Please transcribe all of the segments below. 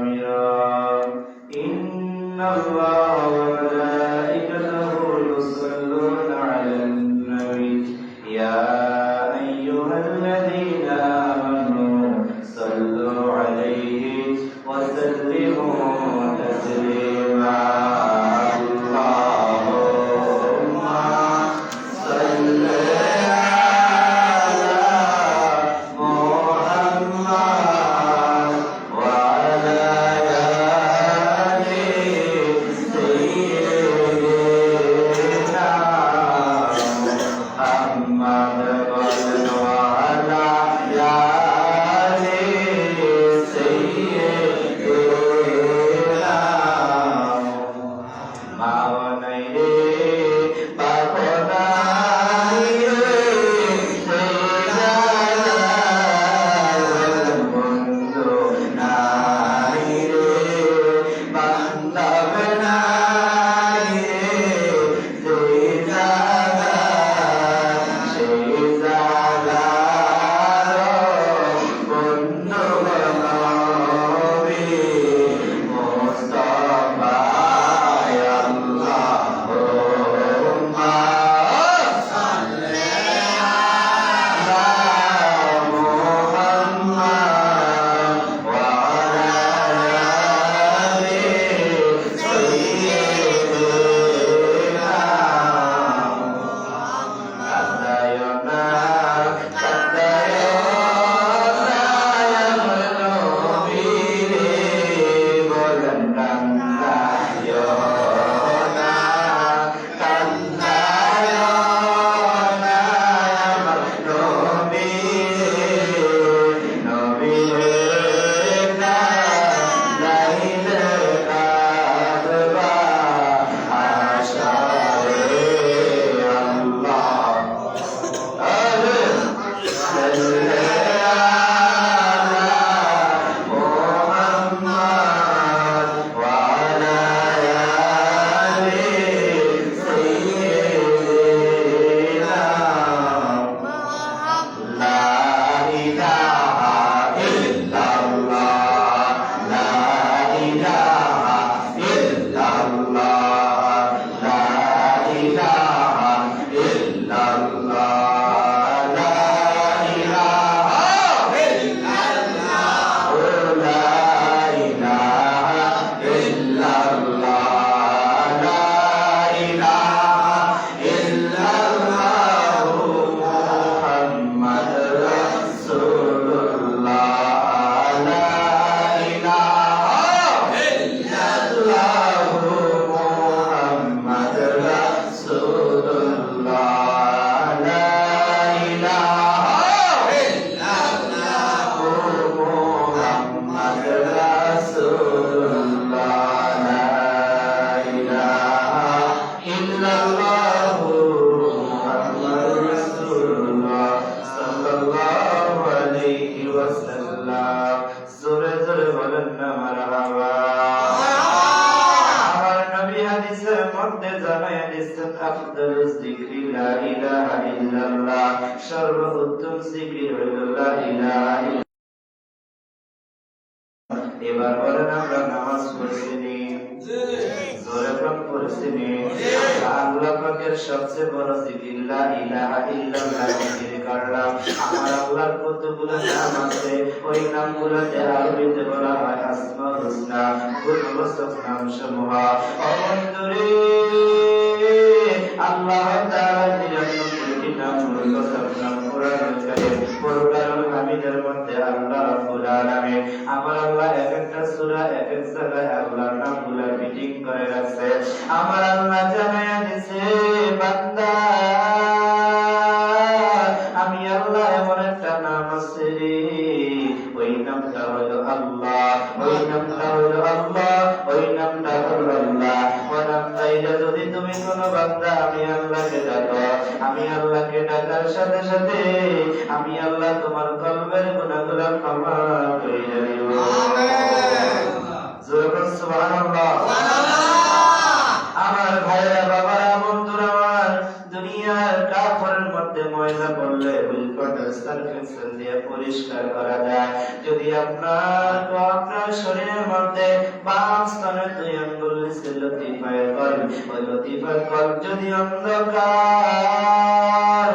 إن الله وملائكته يصلون على النبي يا أيها الذين آمنوا صلوا عليه وسلموا تسليما اللهم صل সর্বোত্তম জিকির হলো লা ইলাহা ইল্লাল্লাহ। এবার বলেন আমরা নামাজ পড়ছি নি? জোরে পড়ছি নি? আল্লাহ পাকের সবচেয়ে বড় জিকির লা ইলাহা ইল্লাল্লাহ জিকির করলাম। আমার আল্লাহর কতগুলো নাম আছে, ওই নামগুলোতে আরবিতে বলা হয় আসমাউল হুসনা, গুণবাচক নাম সমূহ। অবন্তরে আল্লাহ তাআলা 99টি নাম গুণবাচক নাম কোরআনুল কারীম ফুরকানুল হামিদের মধ্যে আল্লাহ রাব্বুল আলামিন আমার আল্লাহ এক একটা সূরা এক এক জায়গায় আল্লাহর নামগুলো মিটিং করে রাখছে। আমার আল্লাহ জানায়া দিয়েছে, বান্দা আমি আল্লাহ এমন একটা নাম আছে রে, ওই নামটা হলো আল্লাহ, ওই নামটা হলো আল্লাহ, ওই নামটা হলো আল্লাহ। ওই নামটা যদি তুমি কোনো বান্দা আমি আল্লাহকে ডাকো, আমি আল্লাহকে ডাকার সাথে সাথে আমি আল্লাহ তোমার কলবের গুনাহগুলো ক্ষমা করে দিব। আমিন। জোরে সুবহানাল্লাহ। আমার ভাইরা বাবারা বন্ধুরা আমার, দুনিয়ার কাফেরের মধ্যে ময়লা পড়লে উল্টো সার্ফেক্সেল দিয়ে পরিষ্কার করা যায়। যদি আপনার আমার শরীরের মধ্যে বাম স্তনের 2 আঙ্গুল নিচে লতিফায় কল, ওই লতিফায় কল যদি অন্ধকার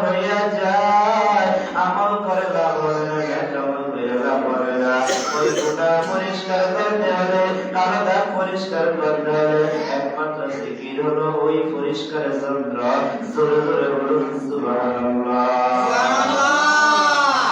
হইয়া যায় আমল করে লাভ হবে না, আমল করে লাভ হবে না। ওই গুনাহ পরিষ্কার করতে হলে, কালো দাগ পরিষ্কার করতে হলে একমাত্র জিকির হলো ওই পরিষ্কার যন্ত্র। জোরে জোরে বলুন সুবহানাল্লাহ।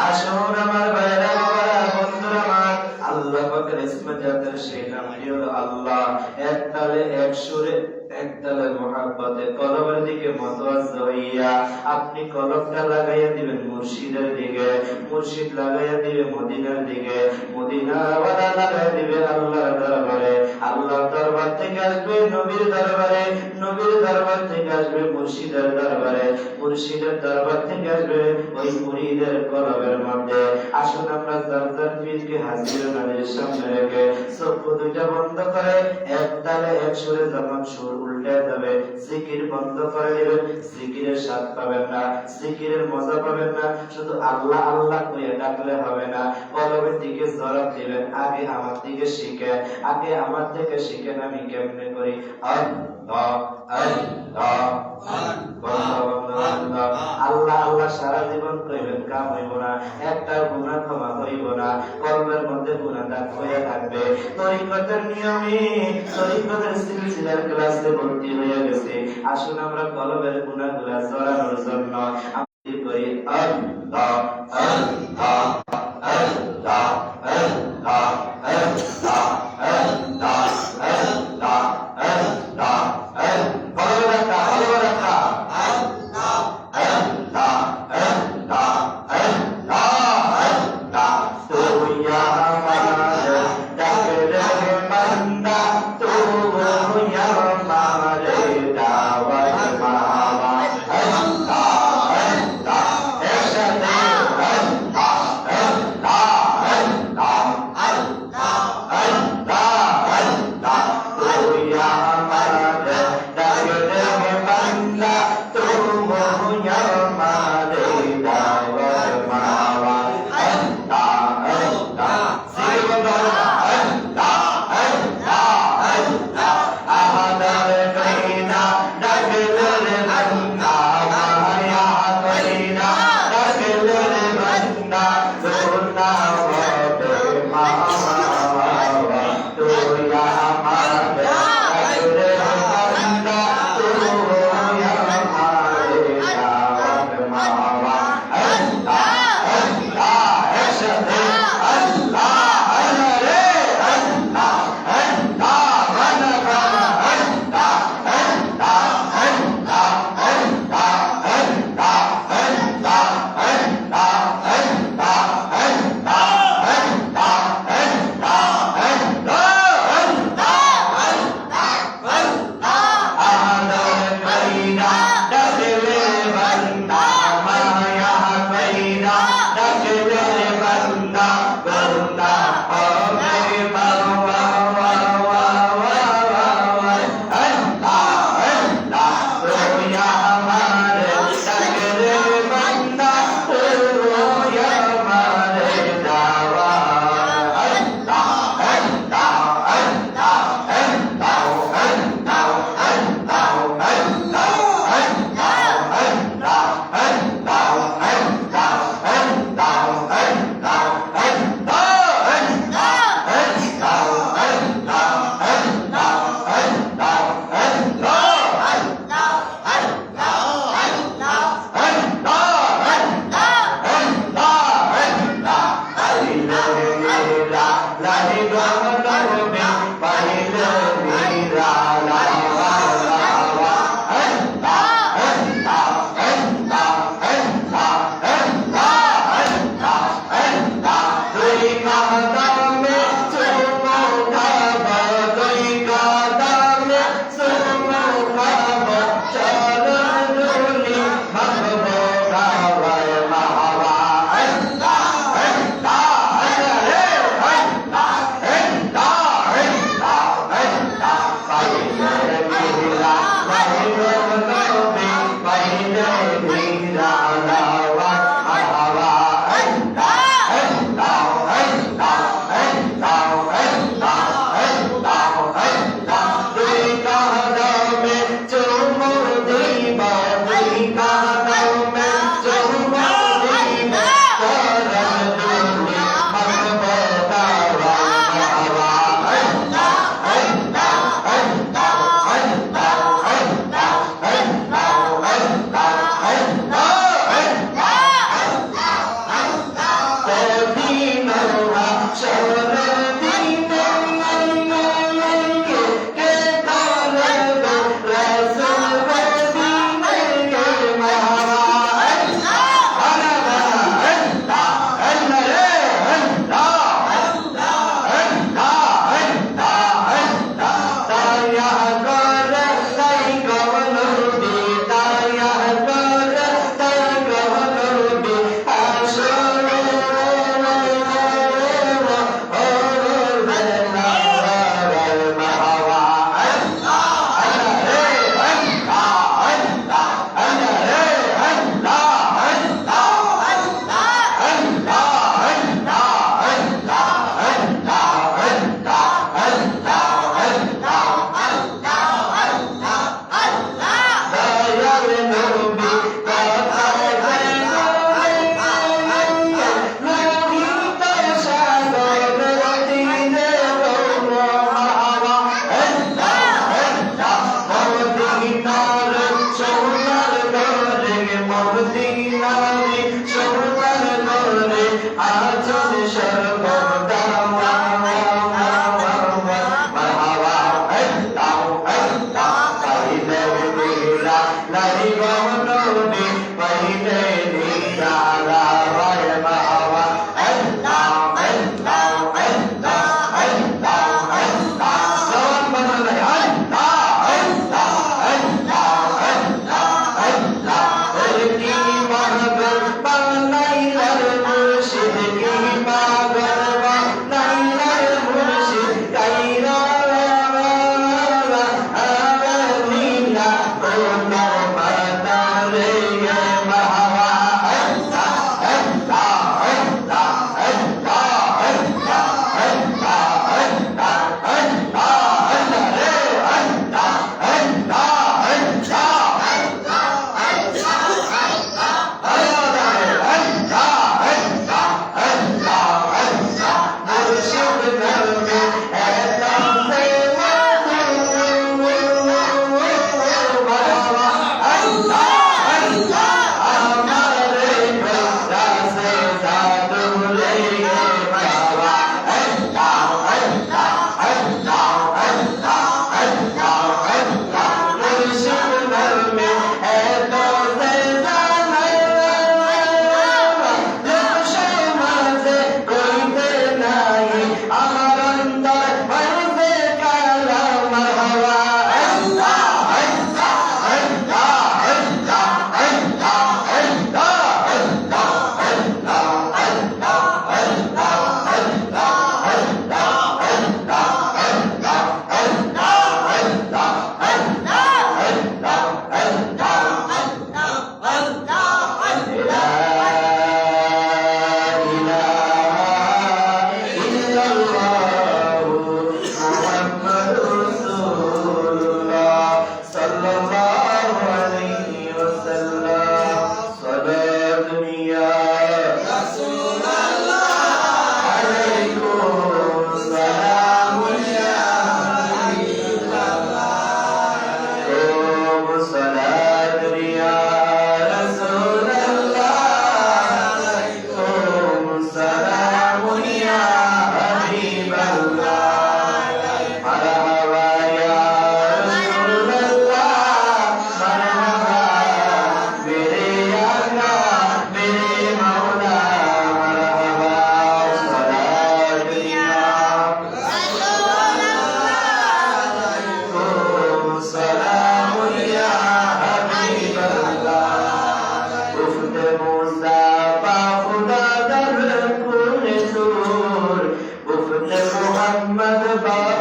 আসুন আমার ভাইরা বাবারা বন্ধুরা আমার, আল্লাহ পাকের ইসমে জাতের সেই নামটি হলো আল্লাহ। এক তালে এক সুরে এক তালে মহাব্বতে কলবের দিকে মতওয়াজ্জা হইয়া আপনি কলবটা লাগাইয়া দিবেন মুর্শিদের দিকে, মুর্শিদ লাগাইয়া দিবে মদিনার দিকে, মদিনাওয়ালা লাগাইয়া দিবে আল্লাহর দরবারে, আল্লাহর দরবার থেকে আসবে নবীর দরবারে, নবীর দরবার থেকে আসবে মুর্শিদের দরবারে, মুর্শিদের দরবার থেকে আসবে ওই মুরিদের কলবের মধ্যে। আসুন আমরা জারজার পীরকে হাজির নবীর সামনে রেখে চক্ষু দুইটা বন্ধ করে এক তালে এক সুরে যখন সুর উল্টে যাবে জিকির বন্ধ করে দিবেন। জিকিরের স্বাদ পাবেন না, জিকিরের মজা পাবেন না, শুধু আল্লাহ আল্লাহ কইয়া ডাকলে হবে না, কলবের দিকে জবাব দিবেন আগে আমার দিকে শিখে, আগে আমার থেকে শিখেন আমি কেমনে করি। আল্লাহ আল্লাহ আল্লাহ আল্লাহ সারা জীবন কইবেন, কাম হইব না, একটা গুনাহ ক্ষমা হইব না, কলবের মধ্যে গুনাহ দাগ হয়ে থাকবে। তরিকতের নিয়মে তরিকতের সিলসিলার ক্লাসে ভর্তি হয়ে গেছে। আসুন আমরা কলবের গুনাহগুলো ঝরানোর জন্য আমি করি আল্লাহ আল্লাহ আল্লাহ আল্লাহ আল্লাহ আল্লাহ আল্লাহ আল্লাহ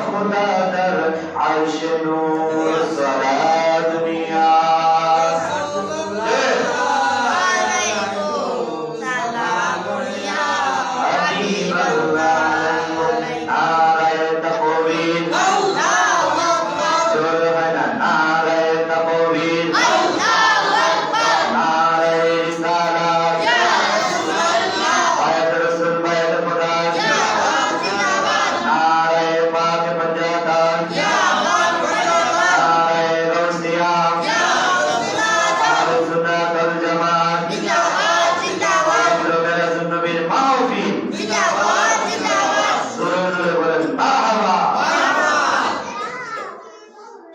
खुदा दर अर्श नूर सलात नियाज हबीब अल्लाह नारे तकबीर जोर है ना नारे तकबीर नारे रिसालत बैत रसूल बैत खुदा नारे पाक पंजाता नारे गौसिया नारे सुन्नत वल जमात मेरा सुन्नबीर माहफिल सुरूर বলেন মারহাবা।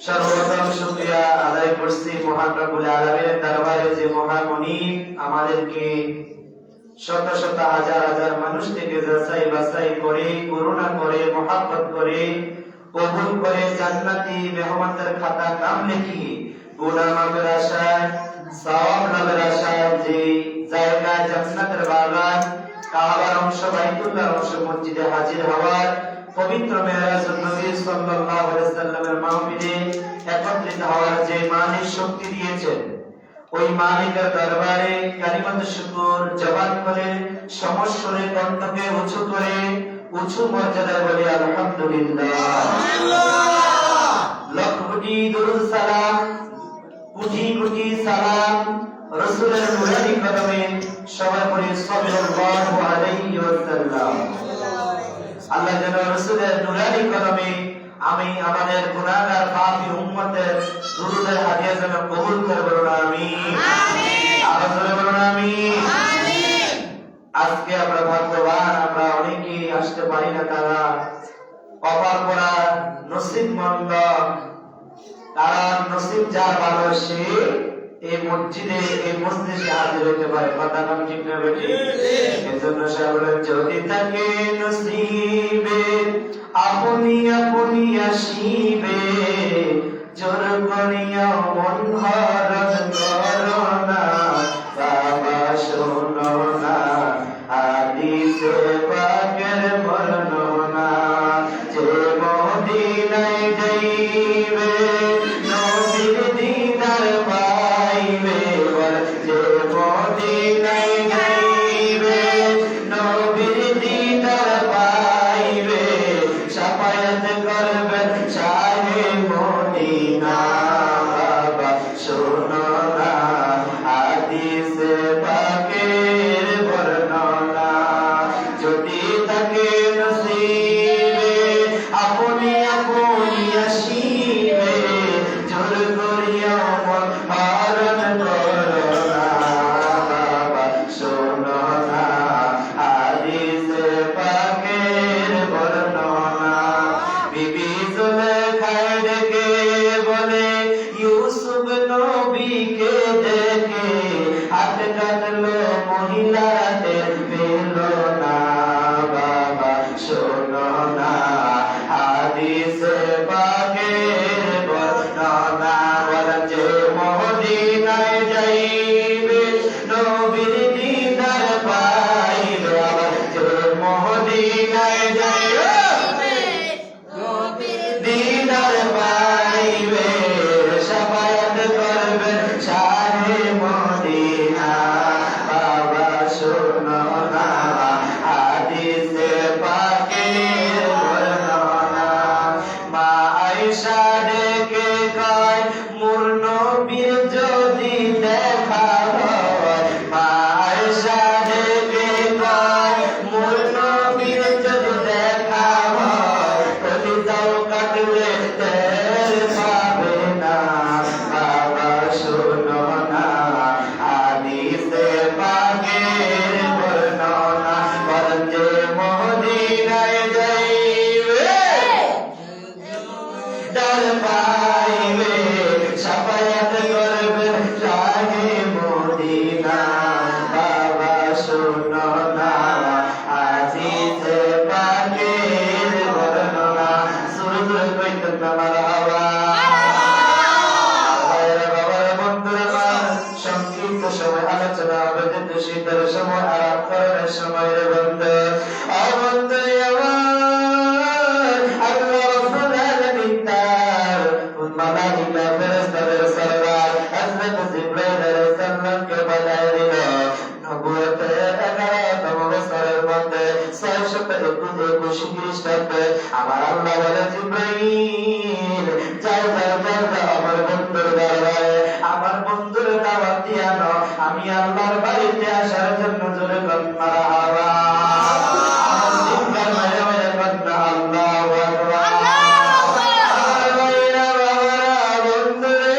সর্বপ্রথম শুকরিয়া আদায় করছি মহান রব্বুল আলামিনের দরবারে যে মহান মুনিব আমাদেরকে শত শত হাজার হাজার মানুষ থেকে যাচাই বাছাই করে করুণা করে মহব্বত করে কবুল করে জান্নাতি মেহমানদের খাতা নাম লিখিয়ে গুনাহ মাফের আশায় সওয়াব লাভের আশায় যে জায়গা জান্নাতের বাগান কাবার অংশ বাইতুল্লাহর অংশ মসজিদে হাজির হওয়ার পবিত্র মেরাজুন নবী সাল্লাল্লাহু আলাইহি ওয়াসাল্লামের মাহফিলে একত্রিত হওয়ার যে মালিক শক্তি দিয়েছেন ওই মালিকের দরবারে কালিমাত শুকর জবান করে সমস্বরে কণ্ঠকে উঁচু করে উঁচু মর্যাদায় বলি আলহামদুলিল্লাহ। লক্ষ কোটি দরুদ সালাম কোটি কোটি সালাম রাসূলের নুরানি কদমে সবাই পড়ি সাল্লাল্লাহু আলাইহি ওয়াসাল্লাম। আল্লাহ যেন রাসূলের নুরানি কদমে আমি আমাদের গুনাহগার পাপী উম্মতের দুরূদের হাদিয়া যেন কবুল করে বলুন আমিন আমিন। আরো জোরে বলুন আমিন আমিন। আজকে আমরা ভাগ্যবান, আমরা অনেকেই আসতে পারি না, তারা কপাল পোড়া নসিবমন্দ, তারা নসিব যার ভালো সে এই মসজিদে এই মজলিসে হাজির হতে পারে। কথা নাম ঠিক না বেটি? এজন্য সবাই যদি থাকে নসিবে আপনি আপনি আসিবে জোর করিয়া মন হরণ করো না বাবা শোনো না হাদিসে পাকের বর্ণনা যে মদিনায় যাইবে নবীর দিদার পাইবে যে মদিনায় যাইবে নবীর দিদার পাইবে শাফায়াত করবেন শাহে মদিনা বাবা শোনো না হাদিসে পাকের বর্ণনা যদি থাকে নসিবে আপনি আপনি আসিবে জোর করিয়া মন হরণ করো না বাবা শোনো না হাদিসে পাকের বর্ণনা। বিবি জুলেখায় ডেকে বলে ইউসুফ নবীকে দেখে হাত কাটলো মহিলাদের পেল না বাবা শোনো না হাদিসে পাকের বর্ণনা বলেন যে মদিনায় যাইবে নবীর দিদার পাইবে আবার যে মদিনায় যাইবে দিদার পাইবে শাফায়াত করবেন শাহে মদিনা বাবা শোনো না হাদিসে পাকের বর্ণনা। মা আয়েশা ডেকে কয় মোর নবীর যদি দেখা হয় মা আয়েশা ডেকে কয় মোর নবীর যদি দেখা হয় কলিজাও কাটলে টের পাবে না বাবা শোনো না হাদিসে পাকের বর্ণনা বলেন যে মদিনায় যাইবে ডার পাইবে শাফায়াত করবে শাহে মদিনা বাবা শোনো না হাদিসে পাকের বর্ণনা। সুরুর কইতেন না মারহাবা। ভাইরা বাবার বন্ধুরা সংক্ষিপ্ত সময় আলোচনা হবে, কিন্তু শীতের সময় আরাম করার সময় রে বন্ধু ও বন্ধু আমার আল্লাহ জিব্রাইল যাও যাও যাও যাও আমার বন্ধুর দরবারে আমার বন্ধুর দাওয়াত দিয়া নাও আমি আল্লাহর বাড়িতে আসার জন্য জোরে বল মারহাবা আমার জিব্রাইল মারে মারে বল আল্লাহু আকবার আমার ভাইরা বাবারা বন্ধুরে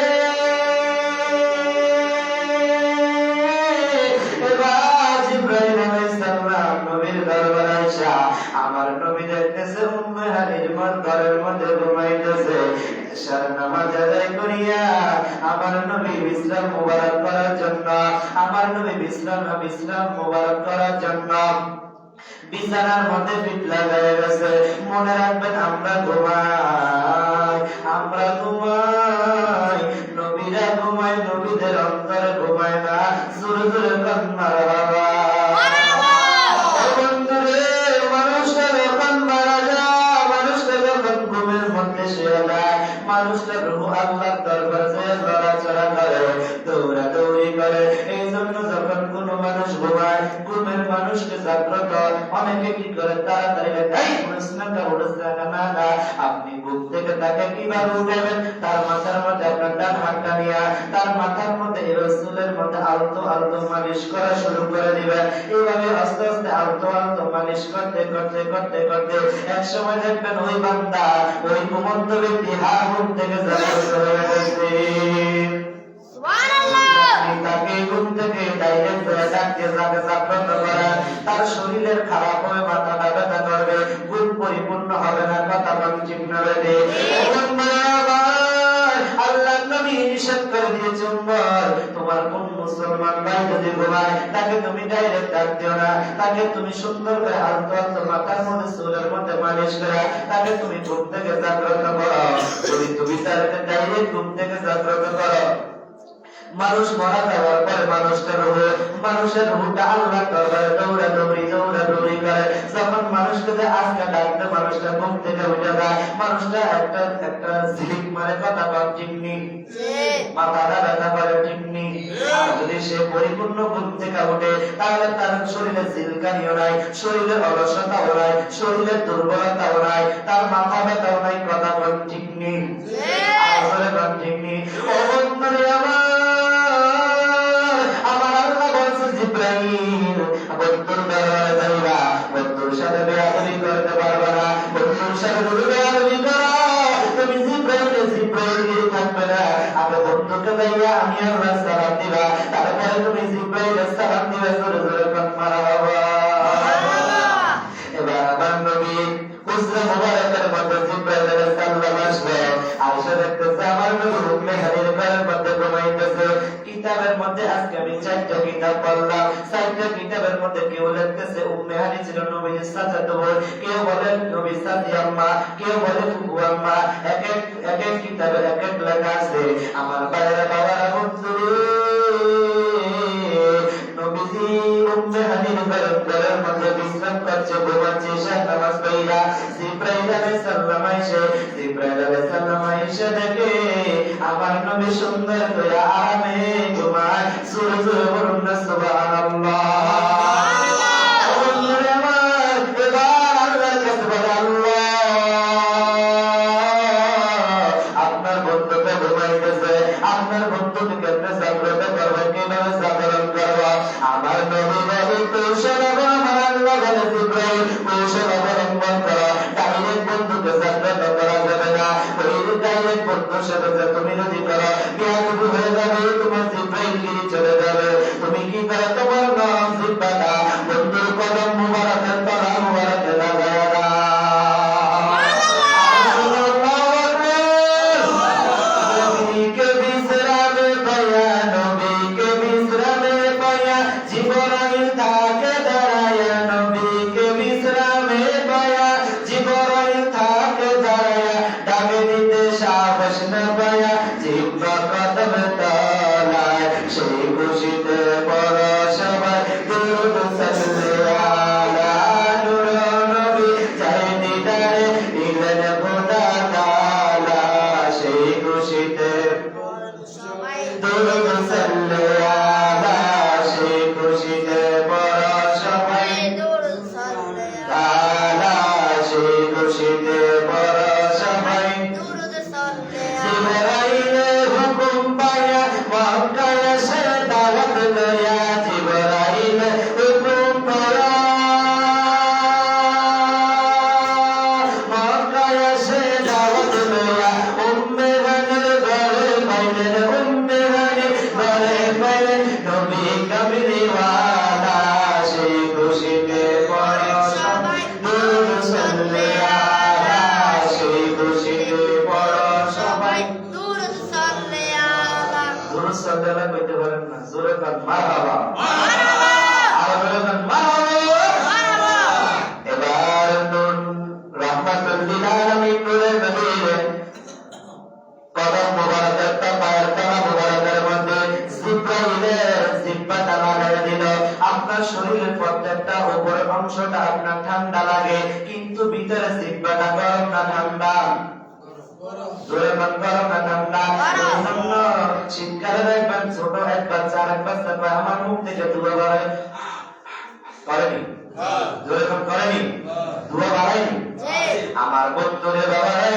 এবার জিব্রাইল আলাইহিস সালাম নবীর দরবারে আইসা আমার নবী দেখতেছে উম্মে হানির ঘরের মধ্যে ঘুমাইতেছে এশার নামাজ আদায় করিয়া আমার নবী বিশ্রাম মুবারক করার জন্য আমার নবী বিশ্রাম মুবারক করার জন্য বিছানার মধ্যে পিঠ লাগায় গেছে মনে রাখবেন আমরা ঘুমাই নবীরা ঘুমায় নবীদের অন্তরে ঘুমায় না জোরে জোরে কান মারহাবা মানুষের রূহ আল্লাহর দরবারে লড়াচড়া করে দৌড়াদৌড়ি করে এই জন্য যখন কোন মানুষ ঘুমায় ঘুমের মানুষকে জাগ্রত অনেকে কি করে তাড়াতাড়ি না আপনি ঘুম থেকে তাকে কিভাবে উঠাবেন তার মাথার মধ্যে আপনার ডান হাতটা নিয়ে তার মাথার মধ্যে রাসূলের মধ্যে আলতো আলতো মালিশ করা শুরু করে দিবেন এইভাবে আস্তে আস্তে আলতো আলতো মালিশ করতে করতে করতে করতে এক সময় দেখবেন ওই বান্দা ওই ঘুমন্ত ব্যক্তি ঘুম থেকে জাগ্রত হয়ে গেছে তাকে ঘুম থেকে ডাইরেক্ট ডাকতে জাগ্রত করা তার শরীরের খারাপ হয়ে মাথাটা ব্যথা করবে ঘুম পরিপূর্ণ হবে না কথা ঠিক না রে আল্লাহ নবী নিষেধ করে দিয়েছে উম্মত তোমার কোন মুসলমান ভাই যদি ঘুমায় তাকে তুমি ডাইরেক্ট ডাক দিও না তাকে তুমি সুন্দর করে আলতো আলতো মাথার মধ্যে চুলের মধ্যে মালিশ করে তাকে তুমি ঘুম থেকে জাগ্রত করো যদি তুমি তাকে ডাইরেক্ট ঘুম থেকে জাগ্রত করো মানুষ মারা যাওয়ার পরে মানুষের রূহটা আল্লাহ দরবারে দৌড়াদৌড়ি করে যখন মানুষকে যে আজকে ডাকতে মানুষটা ঘুম থেকে উঠে যায় মানুষটা একটা ঝিলিক মারে কথা কম চিমনি মাথাটা ব্যথা করে চিমনি আর যদি সে পরিপূর্ণ ঘুম থেকে উঠে তাহলে তার শরীরে ঝিলকানিও নাই শরীরের অলসতাও নাই শরীরের দুর্বলতাও নাই তার মাথা ব্যথাও নাই কথা কম চিমনি আসলে কম চিমনি ও বন্ধুরে জিব্রাইল বন্ধুর দরবারে যাইবা বন্ধুর সাথে বেয়াদবি করতে পারবে না বন্ধুর সাথে বেয়াদবি করো তুমি জিব্রাইল থাকবে না আমি বন্ধুকে যাইয়া আমি আল্লাহ সালাম দিবা তারপরে তুমি জিব্রাইলের সালাম দিবে জোরে জোরে মারহাবা এবার আমার নবী হুজরা মুবারকের মধ্যে জিব্রাইল আলাইহিস সালাম আসবে আয়েশা দেখতেছে আমার নবী উম্মে হানির ঘরের মধ্যে ঘুমাইতেছে কিতাবের মধ্যে আজকে আমি 4টা কিতাব পড়লাম 4টা কিতাবের মধ্যে কেউ লিখতেছে উম্মে হানি ছিল নবীর চাচাতো বোন কেউ বলে নবীর চাচি আম্মা কেউ বলে ফুফু আম্মা এক এক কিতাবে এক এক লেখা আছে আমার বাইরে বাবারা বন্ধুরে নবীজি উম্মে হানির ঘরের মধ্যে বিশ্রাম করছে ঘুমাচ্ছে ঈশার নামাজ পড়া জিব্রাইল আলাইহিস সালাম আয়েশা দেখে আমার নবী সুন্দর করে আরামে ঘুমায় জোরে জোরে বলুন না সুবহানাল্লাহ আপনার বন্ধুকে ঘুমাইতেছে আপনার বন্ধুকে কেমনে জাগ্রত করবে কিভাবে জাগরণ করবো আমার নবী বলে কৌশল আমার আল্লাহ বলে জিব্রাইল কৌশল অবলম্বন করো ডাইরেক্ট বন্ধুকে জাগ্রত করা যাবে না ওই ডাইরেক্ট বন্ধুর সাথে তুমি যদি করো বেয়াদবি হয়ে যাবে তোমার জিব্রাইল গিরি চলে যাবে তুমি কি করো তোমার নাম জিব্বাটা বন্ধুর কদম মুবারকের তলা মুবারকে লাগায়া জিব্বা কদম তলায় সেই কোন মারহাবা আর জোরে কোন মারহাবা। এবার নূর রাহমাতুল লিল আলামিন নূরের নবীর কদম মোবারক একটা পায়ের তলা মোবারকের মধ্যে জিব্রাইলের জিহ্বাটা লাগায় দিল। আপনার শরীরের প্রত্যেকটা উপরের অংশটা আপনার ঠান্ডা লাগে, কিন্তু ভিতরে জিহ্বাটা গরম না ঠান্ডা? জোরে বল, গরম না ঠান্ডা? এজন্য শীতকালে দেখবেন ছোট এক বাচ্চা আর এক বাচ্চা আমার মুখ থেকে দুয়া বাড়ায়, করেনি? জোরে বল, করেনি? দুয়া বাড়ায়নি? আমার বন্ধুরে বাবাই,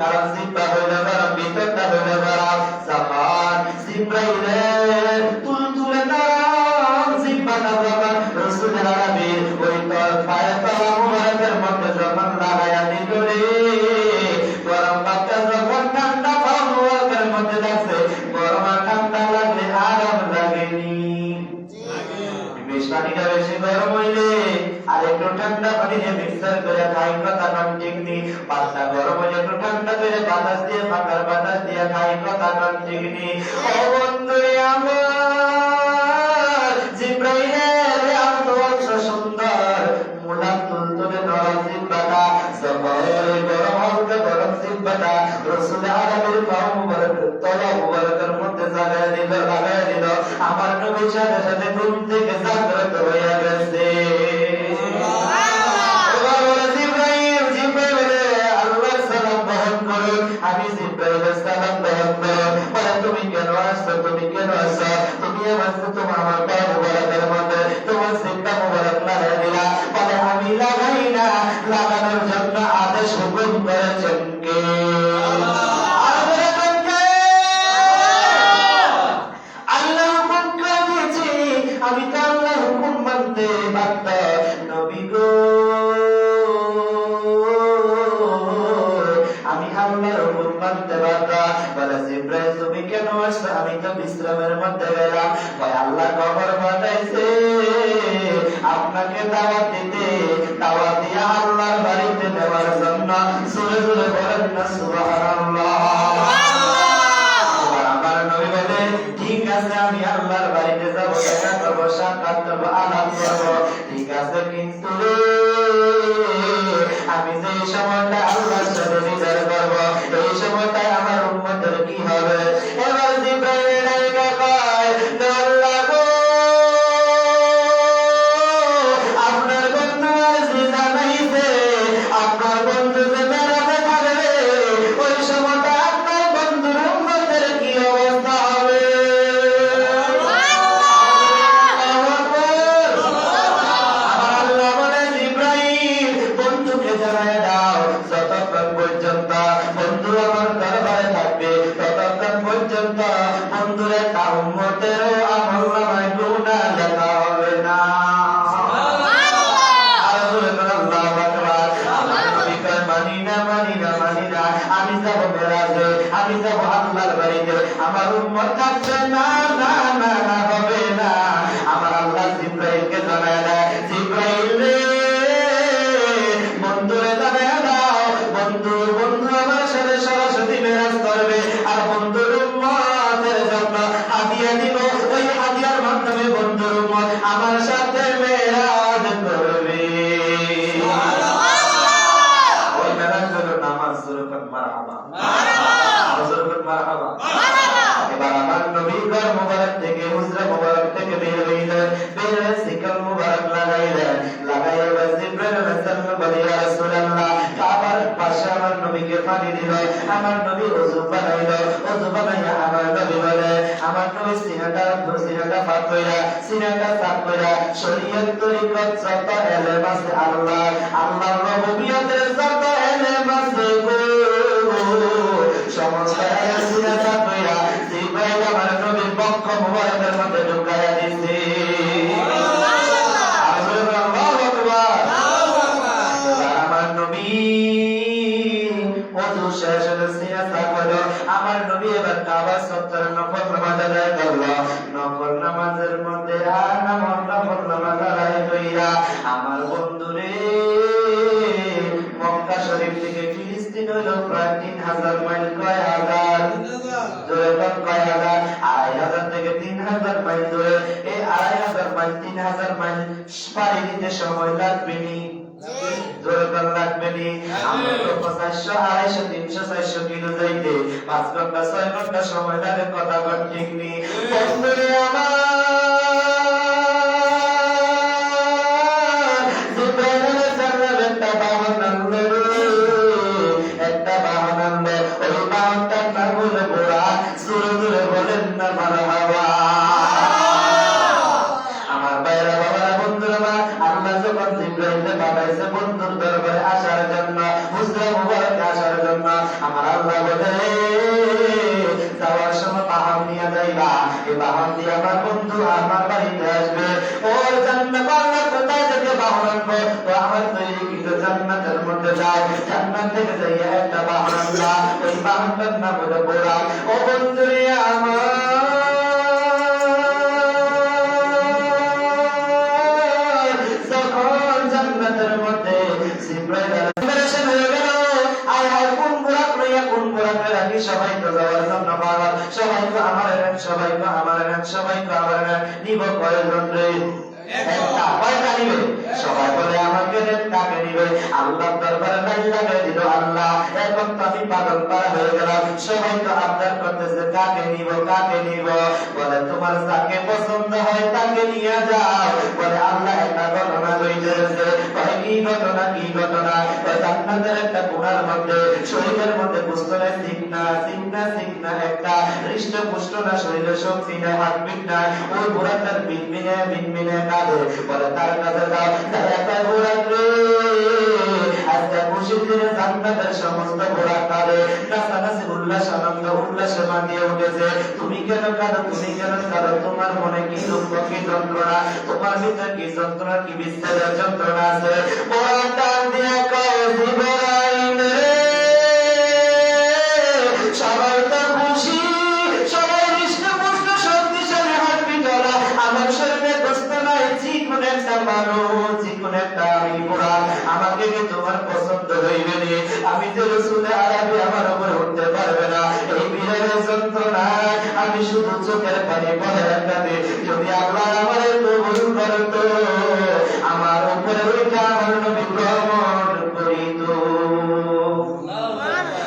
কারণ জিহ্বা হইল গরম, ভিতরটা হইল গরম। যখন জিব্রাইলের তুলতুলে নরম জিহ্বাটা যখন রাসূলের আরবির ওই পায়ের তলা মুবারকের মধ্যে যখন লাগায়া দিল রে, গরম বাচ্চা যখন ঠান্ডা পা মুবারকের মধ্যে লাগছে, গরম আর ঠান্ডা লাগলে আরাম লাগেনি? বেশ পানিটা বেশি গরম হইলে আর একটু ঠান্ডা পানি দিয়ে মিক্সার করে খাই, কথা কন ঠিক নেই? পাতলা গরম হইলে একটু ঠান্ডা করে বাতাস দিয়ে পাকার বাতাস দিয়ে খাই, কথা কন ঠিক নেই? ও বন্ধুরে আমার, জিব্রাইলের এত সুন্দর মোটা তুলতুলে নরম জিহ্বাটা যখন গরম হবে, গরম জিহ্বাটা রাসূল আরবির পা মুবারক তলা মুবারকের মধ্যে লাগায় দিল। আমার নবী সাথে সাথে ঘুম থেকে জাগ্রত হয়ে গেছে। আমি জিব্রাইলের সালাম বহন করো, বলে তুমি কেন আসছো, তুমি কেন আসছো? তুমি আমার পা মুবারকের মধ্যে তোমার জিহ্বা মুবারক লাগাই দিলা। বলে আমি লাগাই না, লাগানোর জন্য আদেশ হুকুম করেছেন কে? আল্লাহ হুকুম করে দিয়েছি, আমি তো আল্লাহ হুকুম মানতে বাধ্য। নবী গো, আমি আল্লাহর হুকুম মানতে বাধ্য। বলে জিব্রাইল তুমি কেন আসছো? আমি তো বিশ্রামের মধ্যে গেলাম। ভাই আল্লাহ খবর পাঠাইছে আপনাকে দাওয়াত দিতে, দাওয়াত দিয়ে আল্লাহর বাড়িতে নেওয়ার জন্য। জোরে জোরে বলেন না সুবহানাল্লাহ। আমার নবী বলে ঠিক আছে, আমি আল্লাহর বাড়িতে যাবো, দেখা করবো, সাক্ষাৎ করবো, আলাপ করবো, ঠিক আছে, কিন্তু আমি যে সময়টা আল্লাহর সাথে বিচার করবো, এই সময়টাই আমার উম্মতের কি হবে? এবার জিব্রাইল আলাইহিস কয়, আল্লাহ গো, আপনার বন্ধু আজকে জানাইছে আপনার বন্ধু যে মেরাজে থাকবে, ওই সময়টা আপনার বন্ধুর উম্মতের কি অবস্থা হবে? আল্লাহ বলে জিব্রাইল বন্ধুকে জানায় দাও, যতক্ষণ পর্যন্ত বন্ধু আমার দরবারে থাকবে ততক্ষণ পর্যন্ত বন্ধুর একটা উম্মতেরও আমলনামায় গুনাহ লেখা হবে না। আমি যাবো মেরাজে, আমি যাবো আল্লাহর বাড়িতে, আমার উম্মত থাকবে না, না না না, হবে না। আমার আল্লাহ জিব্রাইলকে জানায় দেয়, জিব্রাইল রে বন্ধুরে জানায় দাও, বন্ধু আমার সাথে সরাসরি মেরাজ করবে, আর বন্ধুর উম্মতের জন্য হাদিয়া দিব, ওই হাদিয়ার মাধ্যমে বন্ধুর উম্মত আমার সাথে মেরাজ করবে। ওই মেরাজ হলো নামাজ। জোরে বল মারহাবা, জোরে বল মারহাবা। এবার আমার নবী ঘর মুবারক থেকে, হুজরা মুবারক থেকে বের হইলেন, বের হয়ে সিকল মুবারক লাগাইলেন, লাগাইয়া জিব্রাইল আলাইহিস সালাম বলে ইয়া রাসূলুল্লাহ, কাবার পাশে আমার নবীকে পানি দিল, আমার নবী ওযু বানাইলো, ওযু বানাইয়া আমার নবী বলে, আমার নবী সিনাটা পাক কইরা, সিনাটা সাফ কইরা, শরীয়ত তরিকত যত এলেম আছে আল্লাহর রুবুবিয়তের যত এলেম আছে গো, সমস্ত এলেম সিনাটা কইরা জিব্রাইল আমার নবীর বক্ষ মুবারকের মধ্যে ঢুকাইয়া দিছে। আমার নবী ওযু শেষ হলে সিনাটা করলো, আমার নবী এবার কাবা চত্বরে নফল নামাজ আদায় করলো। নফল নামাজের মধ্যে নফল নামাজ আদায় কইরা আমার বন্ধুরে মক্কা শরীফ থেকে ফিলিস্তিন হইল প্রায় 3000 মাইল। কয় হাজার? জোরে বল কয় হাজার? 2500 থেকে 3000 3000 মাইল পাড়ি দিতে সময় লাগবে নি? জোরকার লাগবে নি? আমরা তো 400 250 300 400 কিলো যাইতে 5 ঘন্টা 6 ঘন্টা সময় লাগে, কথা বল ঠিক নেই? বন্ধুরে আমার একটা বাহন আনবে, ওই বাহনটার নাম হলো ঘোড়া। জোরে জোরে বলেন না মারহাবা। আমার ভাইরা বাবারা বন্ধুরা, আল্লাহ যখন জিবরাইলকে পাঠাইছে বন্ধুর দরবারে আসার জন্য, মুসলিম মুবারক আসার জন্য, আমার আল্লাহ বলে যাওয়ার সময় বাহন নিয়ে যাইবা, এই বাহন দিয়ে আমার বন্ধু আমার বাড়িতে আসবে। ওর জান্নাত আল্লাহ কোথায় থেকে বাহন আনবো? তো আমার তৈরি কিন্তু জান্নাতের মধ্যে যাও, জান্নাত থেকে যাইয়া একটা বাহন আনবা, ওই বাহনটার নাম হলো ঘোড়া। ও বন্ধুরে আমার জান্নাতের মধ্যে জিবরাইল অপারেশন হয়ে গেল। আয় আয় কোন ঘোড়া লইয়া কোন ঘোড়া রাখি? সবাই তো যাওয়ার জন্য পাগল, সবাই তো আমার নেন, সবাই তো আমার নেন, সবাই তো আমার নেন। নিব কয়জন রে? একটা। কয়টা নিবে? সবাই বলে আমাকে নেন, কাকে নিবে? আল্লাহ দরবারে নাই লাগে দিল আল্লাহ। এখন তো আমি পাগল পারা হয়ে গেলাম, সবাই তো আবদার করতেছে কাকে নিব, কাকে নিব? বলে তোমার যাকে পছন্দ হয় তাকে নিয়ে যাও। বলে আল্লাহ একটা ঘটনা কইতেছে। কয় কি ঘটনা? কি ঘটনা? জান্নাতের একটা কোণার মধ্যে শরীরের মধ্যে পুস্তরে চিকনা চিকনা চিকনা একটা হৃষ্টপুষ্ট না, শরীরে শক্তি নাই, হাত পিঠ নাই, ওই ঘোড়াটার বিনবিনে বিনবিনে কাঁদে। বলে তার কাছে যাও, একটা ঘোড়া রে আজকে খুশির দিনে জান্নাতের সমস্ত ঘোড়া কাঁদে, নাচানাচি উল্লাস আনন্দ উল্লাসে মাতিয়ে উঠেছে। তুমি কেন কাঁদো? তুমি কেন কাঁদো? তোমার মনে কি দুঃখ, কি যন্ত্রণা? তোমার ভিতরে কি যন্ত্রণা, কি বিচ্ছেদের যন্ত্রণা আছে? ঘোড়া টান দিয়ে কয় জিবরাইল রে, সবাই তো খুশি, সবাই হৃষ্টপুষ্ট শক্তিশালী হাতপিটলা, আমার শরীরে কষ্ট নাই, চিকন একটা মানুষ, চিকন একটা আমি ঘোড়া, আমাকে কি তোমার পছন্দ হইবে নি? আমি যে রসুল আরবি, আমার উপরে উঠতে পারবে না, এই বিহারের যন্ত্রণায় আমি শুধু চোখের পানি বলে রাখতে। যদি আল্লাহ আমার কবুল করত, আমার উপরে উঠা আমার নবী গ্রহণ করিত।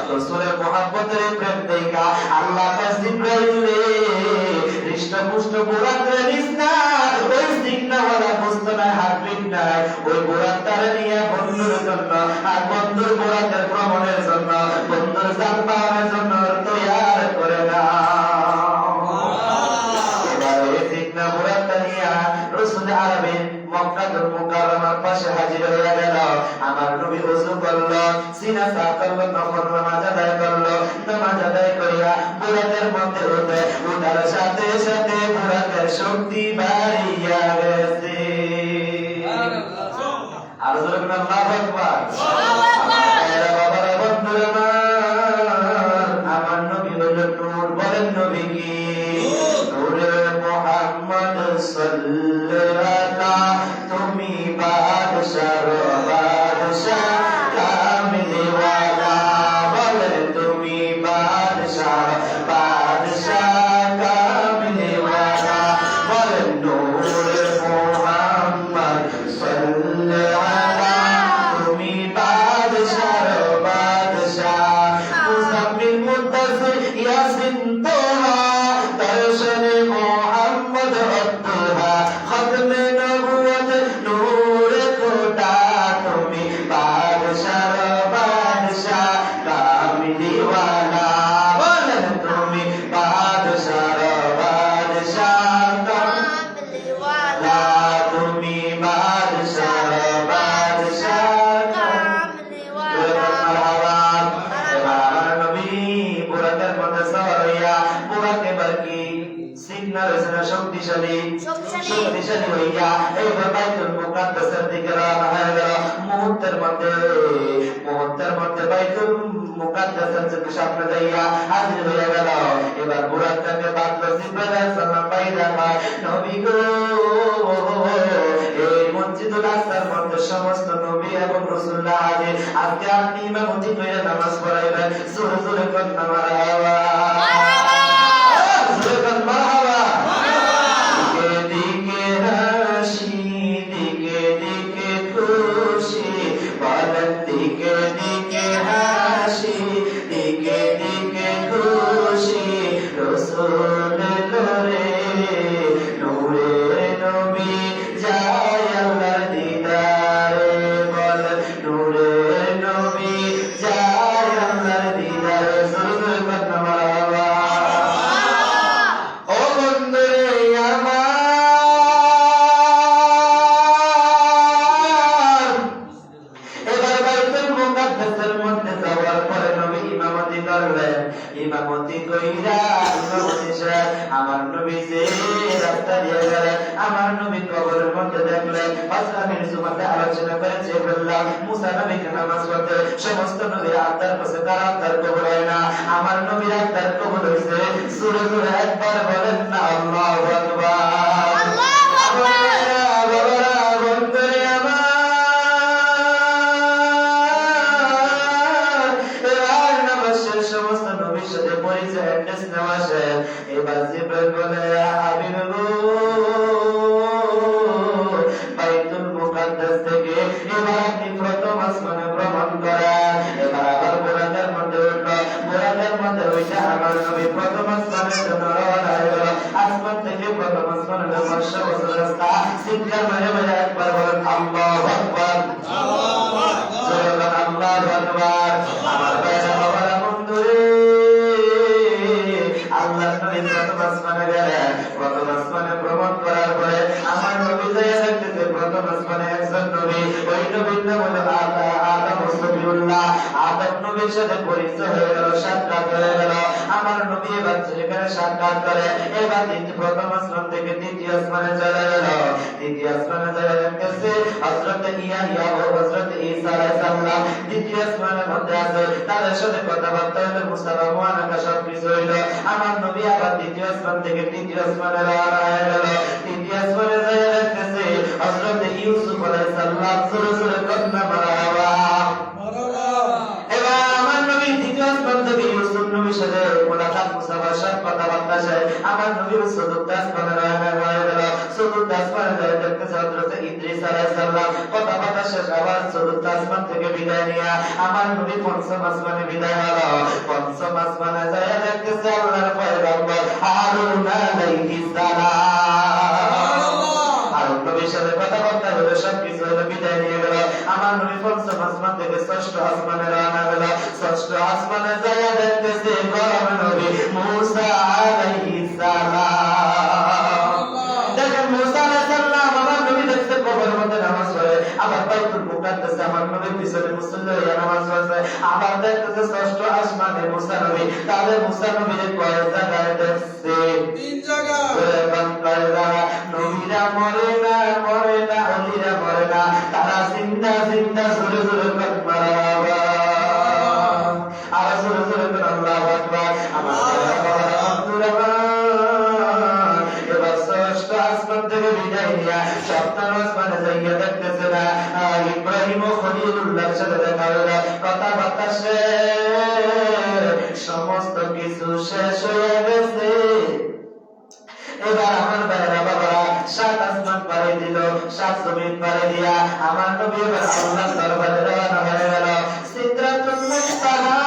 রসুলের মহব্বতের প্রেম দেখা আল্লাহ জিবরাইল হৃষ্টপুষ্ট ঘোড়াকে নিস না, ওই সিগনাওয়ালা বস্তু নাই, হাতপিট নাই, ওই ঘোড়াটারে নিয়ে বন্ধুর জন্য আর বন্ধুর ঘোড়াকে ভ্রমণের জন্য, বন্ধুর জান পাওয়ার জন্য তৈয়ার করে না। এবার ওই সিগনা ঘোড়াটা নিয়ে রসুল আরবি মক্কাতুল মুকাররমার পাশে হাজির হয়ে গেল। আমার নবী ওযু করলো, সিনা সাফ করলো, নফল নামাজ আদায় করলো। নামাজ আদায় করিয়া বুরাকের মধ্যে উঠে, উঠার সাথে সাথে বুরাকের শক্তি বাড়িয়া গেছে। আর জোরে বলেন আল্লাহু আকবার। বাবারা বন্ধুরা, আমার নবী হলো নূর। বলেন নবী কি? নূরে মুহাম্মদ সাল্লাল্লাহু, তুমি বাদশার বাদশাহ কামলিওয়ালা। বলেন তুমি বাদশার বাদশাহ কামলিওয়ালা। বলেন নূরে মুহাম্মদ সাল্লাল্লাহু, তুমি বাদশার বাদশাহ। মুজাম্মিল মুদ্দাসির ইয়াসিন তোহা, দর্শনে মুহাম্মদ আব্দুহা, খতমে নবুয়ত নূরে কোটা, তুমি বাদশার বাদশাহ কামলিওয়ালা। বলেন তুমি বাদশার বাদশাহ কামলিওয়ালা, তুমি বাদশার বাদশাহ কামলিওয়ালা। এবার আমার নবী বুরাকের মধ্যে সওয়ার হইয়া, বুরাক এবার কি সিগনাল রয়েছে শক্তিশালী, শক্তিশালী হইয়া এইবার বাইতুল মুকাদ্দাসের দিকে রওনা হয়ে গেল। মুহূর্তের মধ্যে বাইতুল মুকাদ্দাসের সামনে যাইয়া হাজির হয়ে গেল। এবার বুরাকটাকে বাঁধলো জিবরাইল আলাইহিস সালাম, বাইরা নবী গো, এই মসজিদুল আকসার মধ্যে সমস্ত নবী এবং রাসূলুল্লাহ হাজির। আজকে আপনি ইমামতি করে নামাজ পড়াইবেন। জোরে জোরে কোন মারহাবা, জোরে কোন মারহাবা। দিকে দিকে হাসি ইমামতি কইরা ইমামতি সাহেব আমার নবী যে রাস্তা দিয়ে গেলেন, আমার নবী কবরের মধ্যে দেখলেন। আসলামের জুমাতে আলোচনা করেছে বললাম মুসা নবীকে নামাজ পড়তে সমস্ত নবীর আত্মার কাছে তার আত্মার কবর হয় না, আমার নবীর আত্মার কবর হয়েছে। জোরে জোরে একবার বলেন না আল্লাহু আকবার। আল্লাহু আকবার। বন্ধুরে আমার নামাজ শেষ, সমস্ত নবীর সাথে পরিচয় অ্যাড্রেস নেওয়া শেষ। এবার জিবরাইল বলে বাইতুল মুকাদ্দাস থেকে এবার আপনি প্রথম আসমানে ভ্রমণ করেন। এবার আবার বোরাকের মধ্যে উঠল, বোরাকের মধ্যে ওইটা আমার নবী প্রথম আসমানের জন্য রওনা হলো। আসমান থেকে প্রথম আসমানের 500 বছর রাস্তা। চিৎকার মেরে মেরে একবার বলেন আল্লাহু আকবার। আল্লাহু আকবার। আল্লাহু আকবার। আমার ভাইরা বাবারা বন্ধুরে, আল্লাহর নবী প্রথম আসমানে গেলেন। প্রথম আসমানে ভ্রমণ করার পরে আমার নবী যাইয়া দেখতেছে প্রথম আসমানে একজন নবী, ওই নবীর নাম হলো আদম সফিউল্লাহ। আদম নবীর সাথে পরিচয় হয়ে গেল, সাক্ষাৎ হয়ে গেল। আমার নবী এবার সেখানে সাক্ষাৎ করে। এবার প্রথম আসমান থেকে দ্বিতীয় আসমানে চলে গেল। দ্বিতীয় আসমানে চলে দেখতেছে হযরত ইয়াহইয়া ও হযরত ঈসা আলাইহিস সালাম দ্বিতীয় আসমানের মধ্যে আছে। তাদের সাথে কথাবার্তা হলো, মুসাফা মুআনাকা সবকিছু হইলো। আমার নবী আবার দ্বিতীয় আসমান থেকে তৃতীয় আসমানে রওনা হয়ে গেল। তৃতীয় আসমানে যায় দেখতেছে হযরত ইউসুফ আলাইহিস সালাম। জোরে জোরে কন্যা মারহাবা। এবার আমার নবী দ্বিতীয় আসমান থেকে ইউসুফ নবীর সাথে মুলাকাত মুসাফা সব কথাবার্তা শেষ। আমার নবী চতুর্থ আসমানে রওনা হয়ে গেল। চতুর্থ আসমানে যায় দেখতেছে হযরত ইদ্রিস আলাইহিস সালাম। কথাবার্তা শেষ, আবার চতুর্থ আসমান থেকে বিদায় নিয়ে আমার নবী পঞ্চম আসমানে বিদায় হলো। পঞ্চম আসমানে যায় দেখতেছে আল্লাহর পয়গম্বর হারুন আলাইহিস সালাম। হারুন নবীর সাথে কথাবার্তা হলো, সবকিছু হলো, বিদায় নিয়ে গেল। আমার নবী পঞ্চম আসমান থেকে ষষ্ঠ আসমানে রওনা হলো। ষষ্ঠ আসমানে যায় দেখতেছে গরম নবী মুসা আলাইহিস সালাম। দেখেন মুসা আলাইহিস সালাম আমার নবী দেখতে কবরের মধ্যে নামাজ পড়ে, আবার বাইতুল মুকাদ্দাসে আমার নবীর পিছনে মুসল্লি হয়ে নামাজ পড়ে। আবার দেখতেছে ষষ্ঠ আসমানে মুসা নবী, তাহলে মুসা নবীর কয় জায়গায় দেখছে? 3 জায়গায়। নবীরা মরে না, মরে না, অলিরা মরে না, তারা জিন্দা জিন্দা। জোরে জোরে মারহাবা। আর জোরে জোরে আল্লাহু আকবার। আমার এবার ষষ্ঠ আসমান থেকে বিদায় নিয়ে সপ্তম আসমানে যাইয়া দেখতেছে না ইব্রাহিম ও খলিলুল্লাহর সাথে দেখা হলো। কথাবার্তা শেষ, সমস্ত কিছু শেষ হয়ে গেছে। এবার আমার ভাইরা বাবারা 7 আসমান পাড়ি দিল, 7 জমিন পাড়ি দিয়া আমার নবী এবার আল্লাহর দরবারে রওনা হয়ে গেল। সিদরাতুল মুনতাহা,